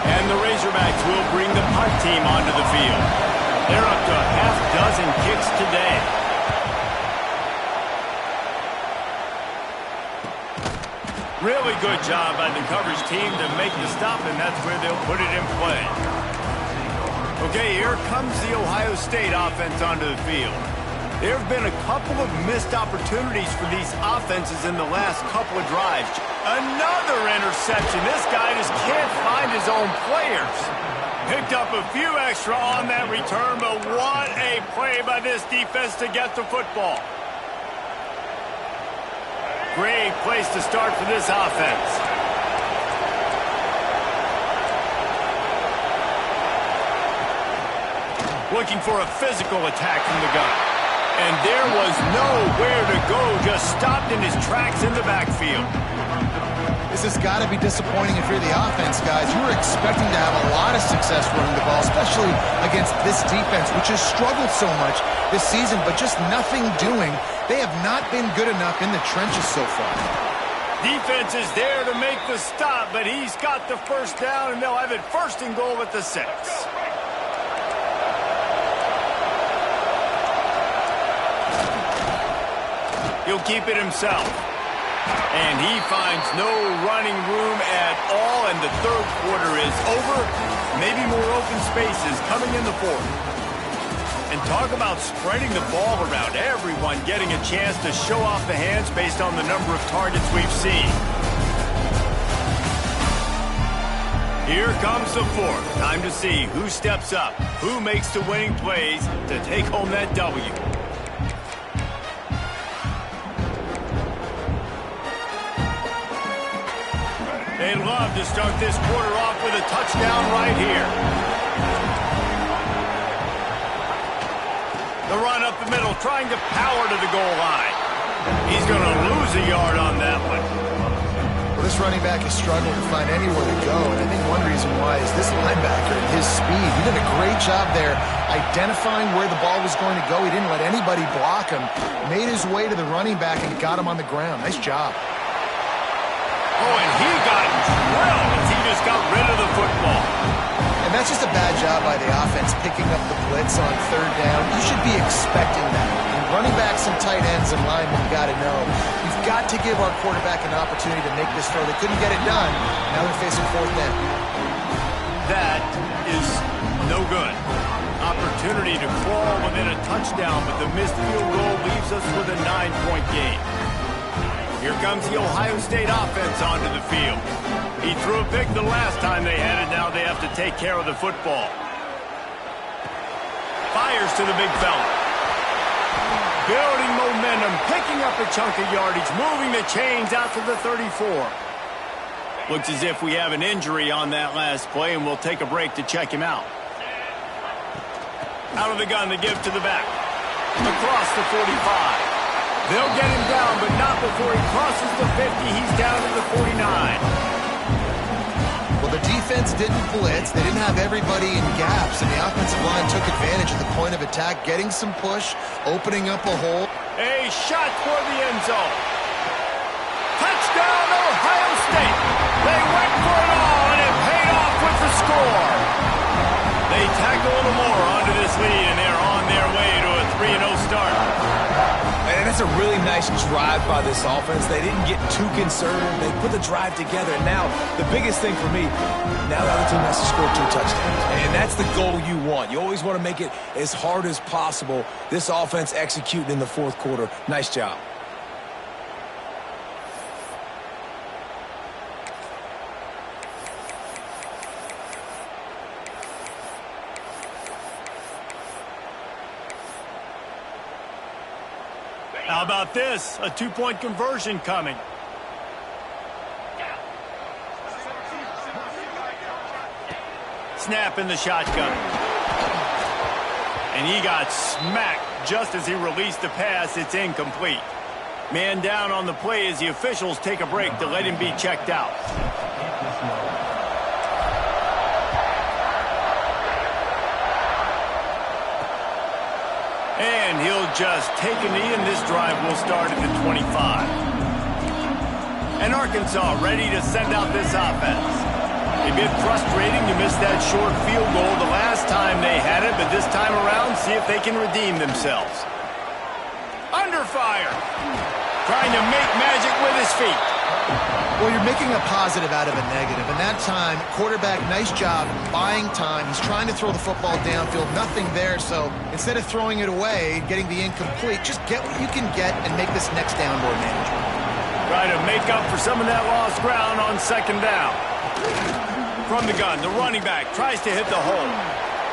And the Razorbacks will bring the punt team onto the field. They're up to a half dozen kicks today. Really good job by the coverage team to make the stop, and that's where they'll put it in play. Okay, here comes the Ohio State offense onto the field. There have been a couple of missed opportunities for these offenses in the last couple of drives. Another interception. This guy just can't find his own players. Picked up a few extra on that return, but what a play by this defense to get the football. Great place to start for this offense. Looking for a physical attack from the gun. And there was nowhere to go, just stopped in his tracks in the backfield. This has got to be disappointing if you're the offense, guys. You were expecting to have a lot of success running the ball, especially against this defense, which has struggled so much this season, but just nothing doing. They have not been good enough in the trenches so far. Defense is there to make the stop, but he's got the first down, and they'll have it 1st and goal at the 6. He'll keep it himself. And he finds no running room at all, and the 3rd quarter is over. Maybe more open spaces coming in the 4th. And talk about spreading the ball around. Everyone getting a chance to show off the hands based on the number of targets we've seen. Here comes the 4th. Time to see who steps up, who makes the winning plays to take home that W. They'd love to start this quarter off with a touchdown right here. The run up the middle, trying to power to the goal line. He's going to lose a yard on that one. Well, this running back is struggling to find anywhere to go, and I think one reason why is this linebacker and his speed. He did a great job there identifying where the ball was going to go. He didn't let anybody block him. Made his way to the running back and got him on the ground. Nice job. Oh, and he got drilled as he just got rid of the football. And that's just a bad job by the offense, picking up the blitz on 3rd down. You should be expecting that. And running backs and tight ends and linemen, you got to know. We've got to give our quarterback an opportunity to make this throw. They couldn't get it done. Now they're facing 4th down. That is no good. Opportunity to crawl within a touchdown, but the missed field goal leaves us with a 9-point game. Here comes the Ohio State offense onto the field. He threw a pick the last time they had it. Now they have to take care of the football. Fires to the big fella. Building momentum, picking up a chunk of yardage, moving the chains out to the 34. Looks as if we have an injury on that last play, and we'll take a break to check him out. Out of the gun, the give to the back. Across the 45. They'll get him down, but not before he crosses the 50. He's down to the 49. Well, the defense didn't blitz. They didn't have everybody in gaps, and the offensive line took advantage of the point of attack, getting some push, opening up a hole. A shot for the end zone. Touchdown, Ohio State. They went for it all, and it paid off with the score. They tacked a little more onto this lead, and they're on their way to a 3-0 start. And that's a really nice drive by this offense. They didn't get too conservative. They put the drive together. And now, the biggest thing for me, now the other team has to score 2 touchdowns. And that's the goal you want. You always want to make it as hard as possible. This offense executing in the 4th quarter. Nice job. How about this? A 2-point conversion coming. Snap in the shotgun. And he got smacked just as he released the pass. It's incomplete. Man down on the play as the officials take a break to let him be checked out. And he'll just take a knee, and this drive will start at the 25. And Arkansas ready to send out this offense. A bit frustrating to miss that short field goal the last time they had it, but this time around, see if they can redeem themselves. Under fire. Trying to make magic with his feet. Well, you're making a positive out of a negative, and that time, quarterback, nice job, buying time. He's trying to throw the football downfield, nothing there, so instead of throwing it away, getting the incomplete, just get what you can get and make this next down more manageable. Try to make up for some of that lost ground on 2nd down. From the gun, the running back tries to hit the hole.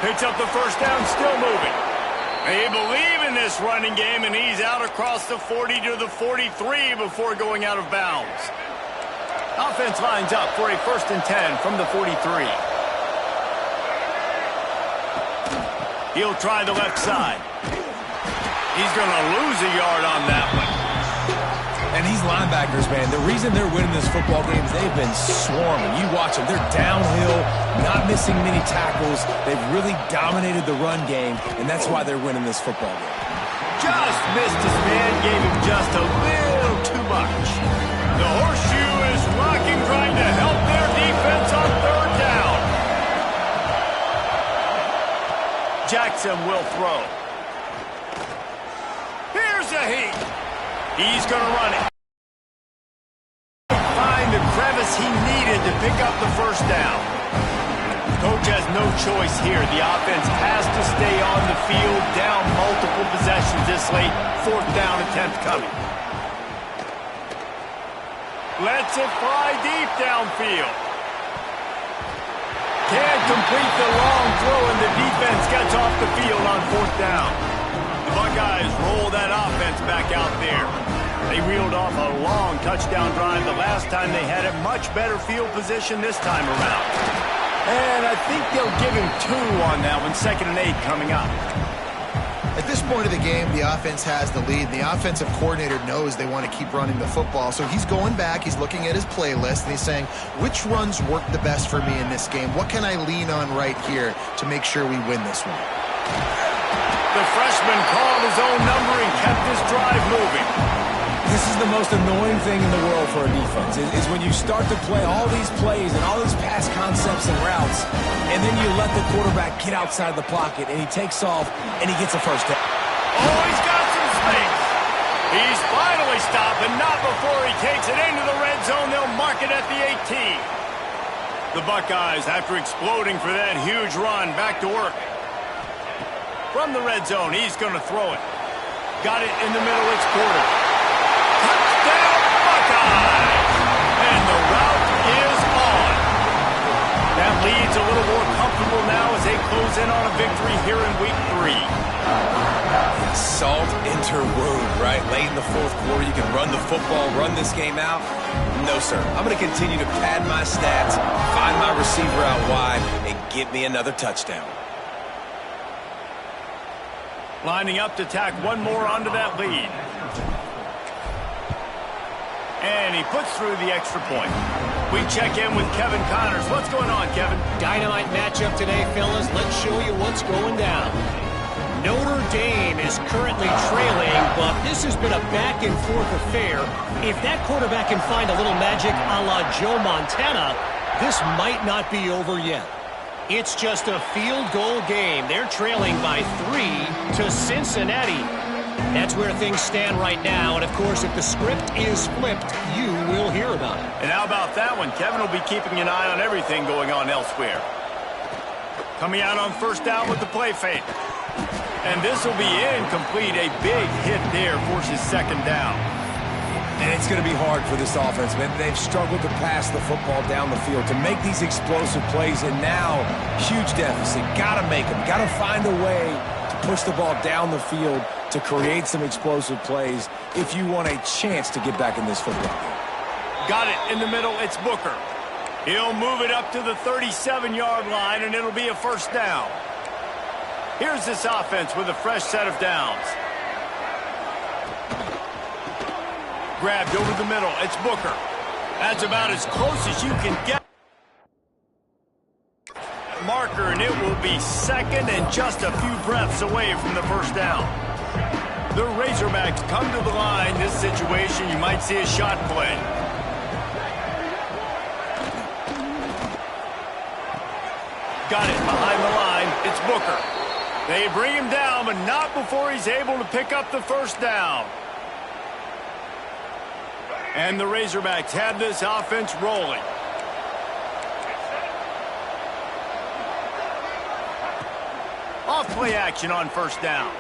Picks up the 1st down, still moving. They believe in this running game, and he's out across the 40 to the 43 before going out of bounds. Offense lines up for a 1st and 10 from the 43. He'll try the left side. He's going to lose a yard on that one. And these linebackers, man, the reason they're winning this football game is they've been swarming. You watch them. They're downhill, not missing many tackles. They've really dominated the run game, and that's why they're winning this football game. Just missed his man, gave him just a little too much. The horseshoe is rocking, trying to help their defense on 3rd down. Jackson will throw. Here's a heat. He's going to run it. Find the crevice he needed to pick up the 1st down. Coach has no choice here. The offense has to stay on the field, down multiple possessions this late. 4th down attempt coming. Lets it fly deep downfield. Can't complete the long throw, and the defense gets off the field on 4th down. The Buckeyes roll that offense back out there. They reeled off a long touchdown drive the last time. They had a much better field position this time around. And I think they'll give him 2 on that one. 2nd and 8 coming up. At this point of the game, the offense has the lead. The offensive coordinator knows they want to keep running the football. So he's going back, he's looking at his playlist, and he's saying, which runs work the best for me in this game? What can I lean on right here to make sure we win this one? The freshman called his own number and kept this drive moving. This is the most annoying thing in the world for a defense, is when you start to play all these plays and all these pass concepts and routes, and then you let the quarterback get outside the pocket, and he takes off, and he gets a 1st down. Oh, he's got some space. He's finally stopped, and not before he takes it into the red zone. They'll mark it at the 18. The Buckeyes, after exploding for that huge run, back to work. From the red zone, he's going to throw it. Got it in the middle, it's Porter. Touchdown, Buckeyes! And the route is on. That lead's a little more comfortable now as they close in on a victory here in week 3. Salt enter wound, right? Late in the 4th quarter, you can run the football, run this game out. No, sir. I'm going to continue to pad my stats, find my receiver out wide, and get me another touchdown. Lining up to tack one more onto that lead. And he puts through the extra point. We check in with Kevin Connors. What's going on, Kevin? Dynamite matchup today, fellas. Let's show you what's going down. Notre Dame is currently trailing, but this has been a back-and-forth affair. If that quarterback can find a little magic a la Joe Montana, this might not be over yet. It's just a field goal game. They're trailing by 3 to Cincinnati. That's where things stand right now. And, of course, if the script is flipped, you will hear about it. And how about that one? Kevin will be keeping an eye on everything going on elsewhere. Coming out on 1st down with the play fake. And this will be incomplete. A big hit there forces 2nd down. And it's going to be hard for this offense, man. They've struggled to pass the football down the field, to make these explosive plays, and now, huge deficit. Got to make them. Got to find a way to push the ball down the field to create some explosive plays if you want a chance to get back in this football game. Got it in the middle. It's Booker. He'll move it up to the 37-yard line, and it'll be a 1st down. Here's this offense with a fresh set of downs. Grabbed over the middle. It's Booker. That's about as close as you can get. Marker, and it will be 2nd and just a few breaths away from the 1st down. The Razorbacks come to the line. This situation, you might see a shot play. Got it behind the line. It's Booker. They bring him down, but not before he's able to pick up the 1st down. And the Razorbacks have this offense rolling. Off play action on 1st down.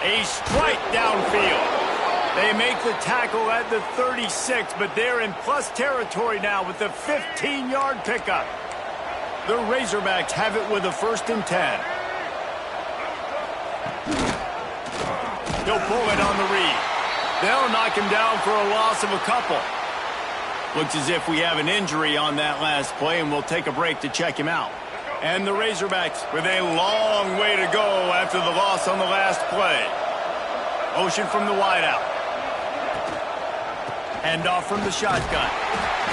A strike downfield. They make the tackle at the 36, but they're in plus territory now with the 15-yard pickup. The Razorbacks have it with a 1st and 10. He'll pull it on the read. They'll knock him down for a loss of a couple. Looks as if we have an injury on that last play, and we'll take a break to check him out. And the Razorbacks with a long way to go after the loss on the last play. Motion from the wideout. Handoff from the shotgun.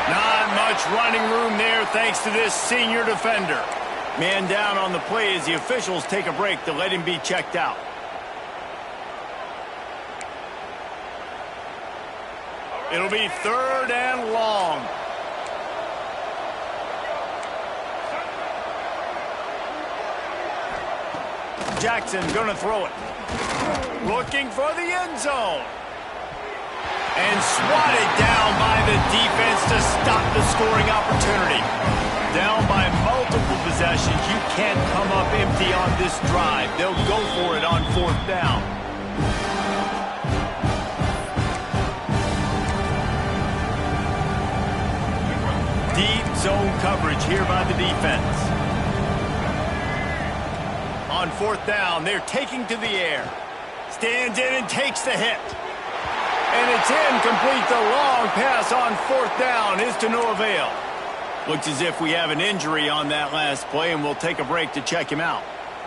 Not much running room there thanks to this senior defender. Man down on the play as the officials take a break to let him be checked out. It'll be 3rd and long. Jackson gonna throw it. Looking for the end zone. And swatted down by the defense to stop the scoring opportunity. Down by multiple possessions. You can't come up empty on this drive. They'll go for it on 4th down. Deep zone coverage here by the defense. On 4th down, they're taking to the air. Stands in and takes the hit. And it's incomplete. The long pass on 4th down is to no avail. Looks as if we have an injury on that last play, and we'll take a break to check him out.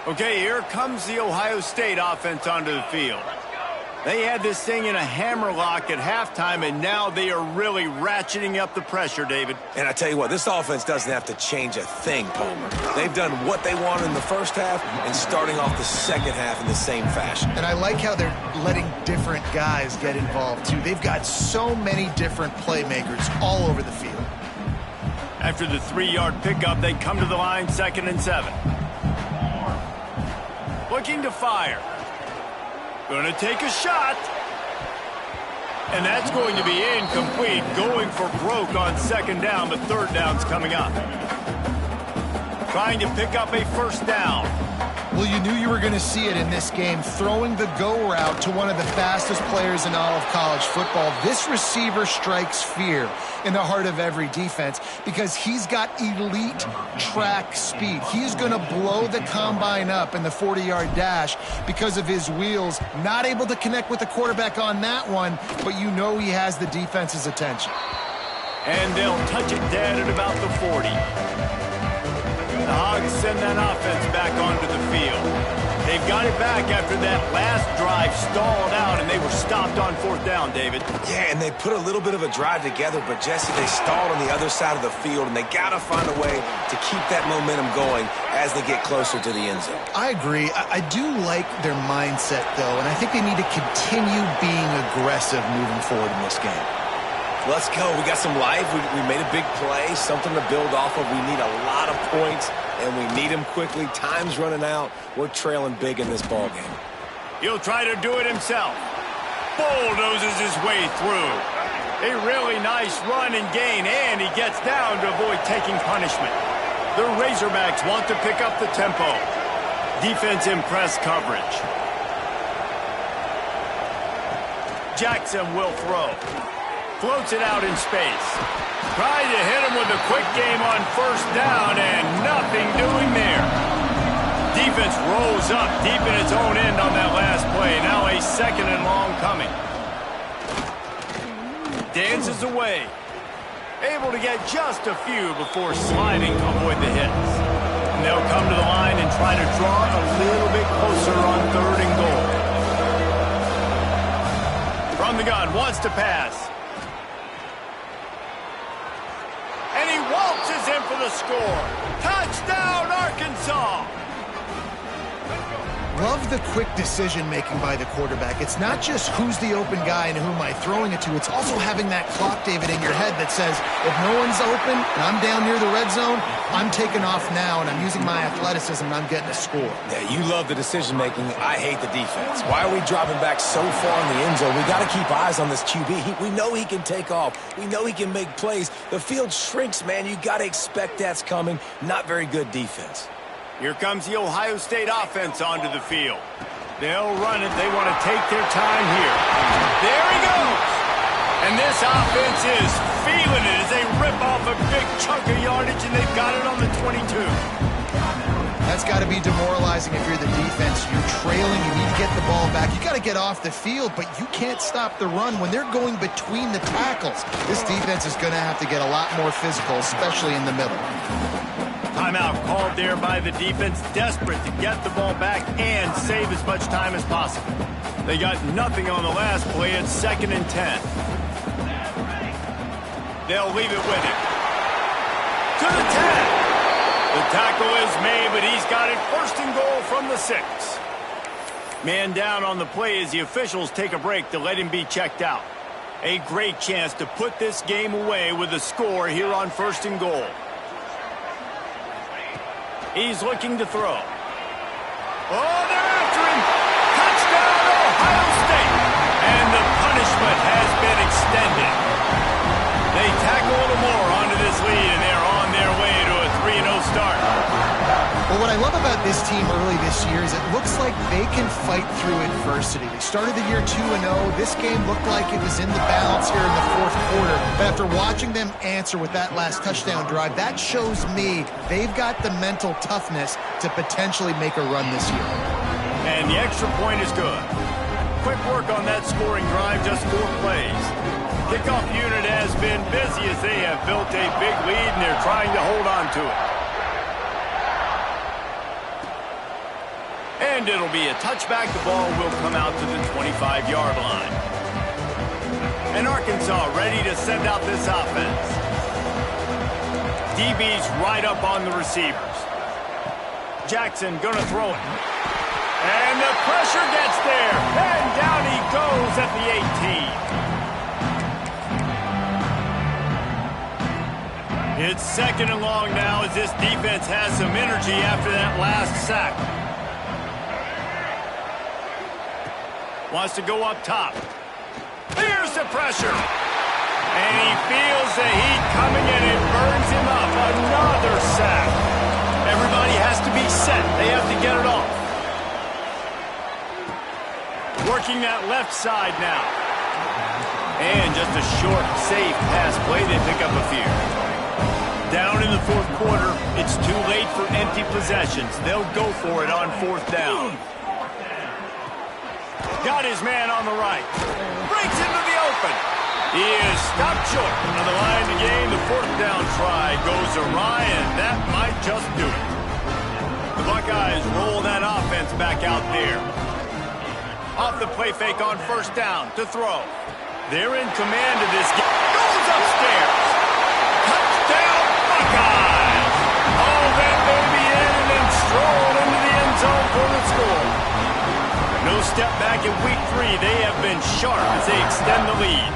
Okay, here comes the Ohio State offense onto the field. They had this thing in a hammerlock at halftime, and now they are really ratcheting up the pressure, David. And I tell you what, this offense doesn't have to change a thing, Palmer. They've done what they wanted in the first half and starting off the second half in the same fashion. And I like how they're letting different guys get involved, too. They've got so many different playmakers all over the field. After the 3-yard pickup, they come to the line, 2nd and 7. Looking to fire. Gonna take a shot. And that's going to be incomplete. Going for broke on 2nd down, but 3rd down's coming up. Trying to pick up a 1st down. Well, you knew you were going to see it in this game, throwing the go route to one of the fastest players in all of college football. This receiver strikes fear in the heart of every defense because he's got elite track speed. He's going to blow the combine up in the 40-yard dash because of his wheels. Not able to connect with the quarterback on that one, but you know he has the defense's attention. And they'll touch it dead at about the 40. The Hogs send that offense back onto the field. They've got it back after that last drive stalled out, and they were stopped on 4th down, David. Yeah, and they put a little bit of a drive together, but, Jesse, they stalled on the other side of the field, and they got to find a way to keep that momentum going as they get closer to the end zone. I agree. I do like their mindset, though, and I think they need to continue being aggressive moving forward in this game. Let's go. We got some life. We made a big play, something to build off of. We need a lot of points, and we need them quickly. Time's running out. We're trailing big in this ball game. He'll try to do it himself. Bulldozes his way through. A really nice run and gain, and he gets down to avoid taking punishment. The Razorbacks want to pick up the tempo. Defense in press coverage. Jackson will throw. Floats it out in space. Trying to hit him with a quick game on 1st down, and nothing doing there. Defense rolls up deep in its own end on that last play. Now a 2nd and long coming. Dances away. Able to get just a few before sliding to avoid the hits. And they'll come to the line and try to draw a little bit closer on 3rd and goal. From the gun, wants to pass. And he waltzes in for the score. Touchdown, Arkansas! Love the quick decision-making by the quarterback. It's not just who's the open guy and who am I throwing it to. It's also having that clock, David, in your head that says, if no one's open and I'm down near the red zone, I'm taking off now and I'm using my athleticism and I'm getting a score. Yeah, you love the decision-making. I hate the defense. Why are we dropping back so far in the end zone? We got to keep eyes on this QB. We know he can take off. We know he can make plays. The field shrinks, man. You got to expect that's coming. Not very good defense. Here comes the Ohio State offense onto the field. They'll run it. They want to take their time here. There he goes. And this offense is feeling it as they rip off a big chunk of yardage, and they've got it on the 22. That's got to be demoralizing if you're the defense. You're trailing, you need to get the ball back. You got to get off the field, but you can't stop the run when they're going between the tackles. This defense is going to have to get a lot more physical, especially in the middle. Timeout called there by the defense, desperate to get the ball back and save as much time as possible. They got nothing on the last play. It's 2nd and 10. They'll leave it with him. To the 10. The tackle is made, but he's got it 1st and goal from the 6. Man down on the play as the officials take a break to let him be checked out. A great chance to put this game away with a score here on 1st and goal. He's looking to throw. Oh, they're after him. Touchdown, Ohio State. And the punishment has been extended. They tack a little more onto this lead, and they're on their way to a 3-0 start. Well, what I love about this team early this year is it looks like they can fight through adversity. They started the year 2-0. This game looked like it was in the balance here in the 4th quarter. But after watching them answer with that last touchdown drive, that shows me they've got the mental toughness to potentially make a run this year. And the extra point is good. Quick work on that scoring drive, just 4 plays. Kickoff unit has been busy as they have built a big lead, and they're trying to hold on to it. And it'll be a touchback. The ball will come out to the 25-yard line. And Arkansas ready to send out this offense. DB's right up on the receivers. Jackson gonna throw it. And the pressure gets there. And down he goes at the 18. It's 2nd and long now as this defense has some energy after that last sack. Wants to go up top. Here's the pressure. And he feels the heat coming and it burns him up. Another sack. Everybody has to be set. They have to get it off. Working that left side now. And just a short, safe pass play. They pick up a few. Down in the 4th quarter, it's too late for empty possessions. They'll go for it on 4th down. Got his man on the right. Breaks into the open. He is stopped short on the line to gain. The 4th down try goes awry, and that might just do it. The Buckeyes roll that offense back out there. Off the play fake on 1st down to throw. They're in command of this game. Goes upstairs. Touchdown, Buckeyes. All that baby in and then strolled into the end zone for the score. No step back in week 3. They have been sharp as they extend the lead.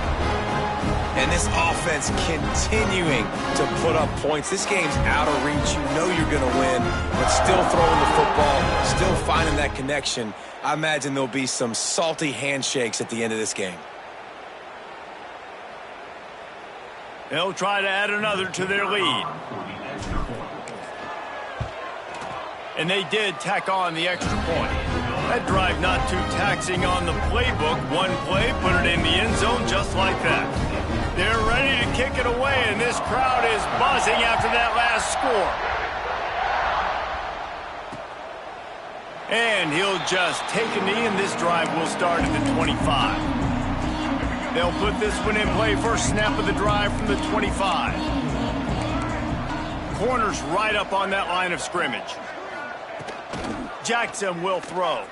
And this offense continuing to put up points. This game's out of reach. You know you're going to win, but still throwing the football, still finding that connection. I imagine there'll be some salty handshakes at the end of this game. They'll try to add another to their lead. And they did tack on the extra point. That drive not too taxing on the playbook. One play, put it in the end zone just like that. They're ready to kick it away, and this crowd is buzzing after that last score. And he'll just take a knee, and this drive will start at the 25. They'll put this one in play. First snap of the drive from the 25. Corners right up on that line of scrimmage. Jackson will throw.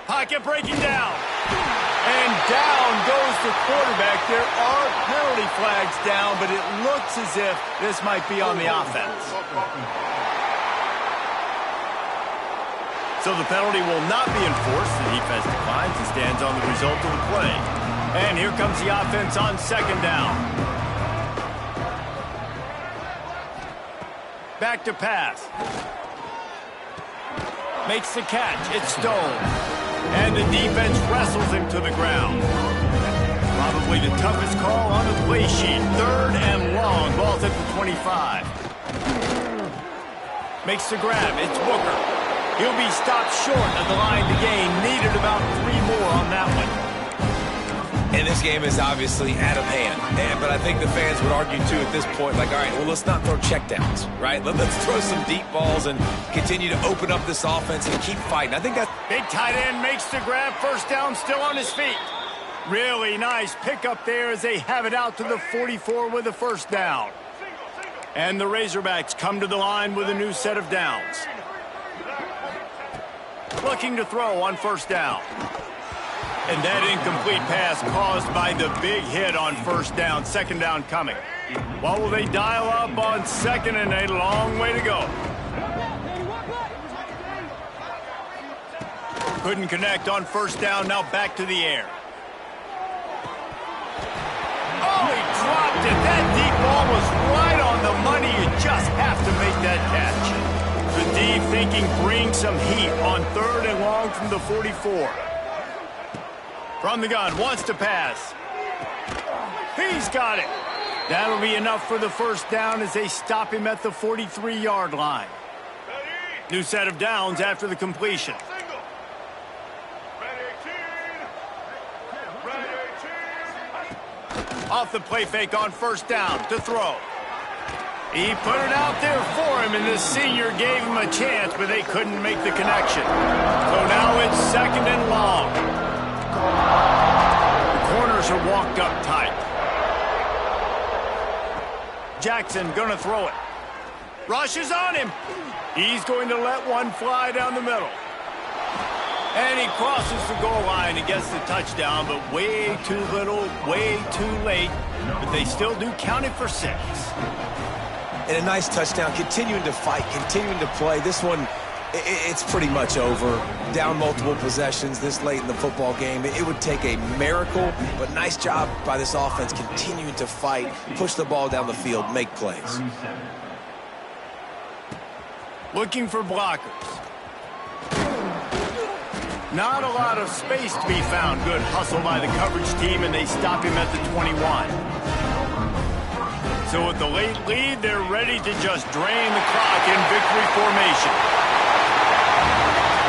Pocket breaking down. And down goes the quarterback. There are penalty flags down, but it looks as if this might be on the offense. So the penalty will not be enforced. The defense declines and stands on the result of the play. And here comes the offense on 2nd down. Back to pass. Makes the catch. It's Stone. And the defense wrestles him to the ground. Probably the toughest call on the play sheet. 3rd and long. Ball's at the 25. Makes the grab. It's Booker. He'll be stopped short of the line to gain. Needed about 3 more on that one. And This game is obviously out of hand, but I think the fans would argue, too, at this point, like, all right, well, let's not throw checkdowns, right? Let's throw some deep balls and continue to open up this offense and keep fighting. I think that's... Big tight end makes the grab. First down, still on his feet. Really nice pickup there as they have it out to the 44 with a first down. And the Razorbacks come to the line with a new set of downs. Looking to throw on first down. And that incomplete pass caused by the big hit on first down. Second down coming. Well, will they dial up on second and a long way to go? Couldn't connect on first down. Now back to the air. Oh, he dropped it. That deep ball was right on the money. You just have to make that catch. The D thinking bring some heat on third and long from the 44. From the gun, wants to pass. He's got it. That'll be enough for the first down as they stop him at the 43-yard line. New set of downs after the completion. Off the play fake on first down to throw. He put it out there for him, and the senior gave him a chance, but they couldn't make the connection. So now it's second and long. The corners are walked up tight. Jackson gonna throw it. Rush is on him. He's going to let one fly down the middle. And he crosses the goal line and gets the touchdown, but way too little, way too late. But they still do count it for 6. And a nice touchdown, continuing to fight, continuing to play. This one, it's pretty much over. Down multiple possessions this late in the football game. It would take a miracle, but nice job by this offense continuing to fight, push the ball down the field, make plays. Looking for blockers. Not a lot of space to be found. Good hustle by the coverage team, and they stop him at the 21. So with the late lead, they're ready to just drain the clock in victory formation.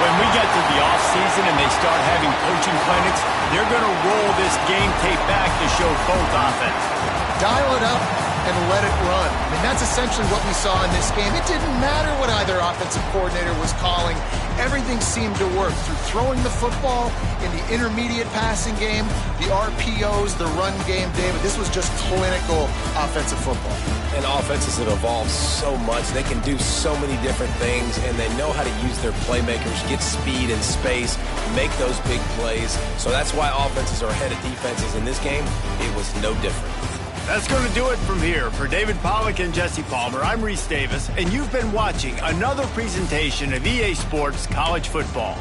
When we get to the offseason and they start having coaching clinics, they're going to roll this game tape back to show both offenses. Dial it up and let it run. I mean, that's essentially what we saw in this game. It didn't matter what either offensive coordinator was calling. Everything seemed to work through throwing the football in the intermediate passing game, the RPOs, the run game, David. This was just clinical offensive football. And offenses have evolved so much. They can do so many different things, and they know how to use their playmakers, get speed and space, make those big plays. So that's why offenses are ahead of defenses. In this game, it was no different. That's going to do it from here. For David Pollack and Jesse Palmer, I'm Reese Davis, and you've been watching another presentation of EA Sports College Football.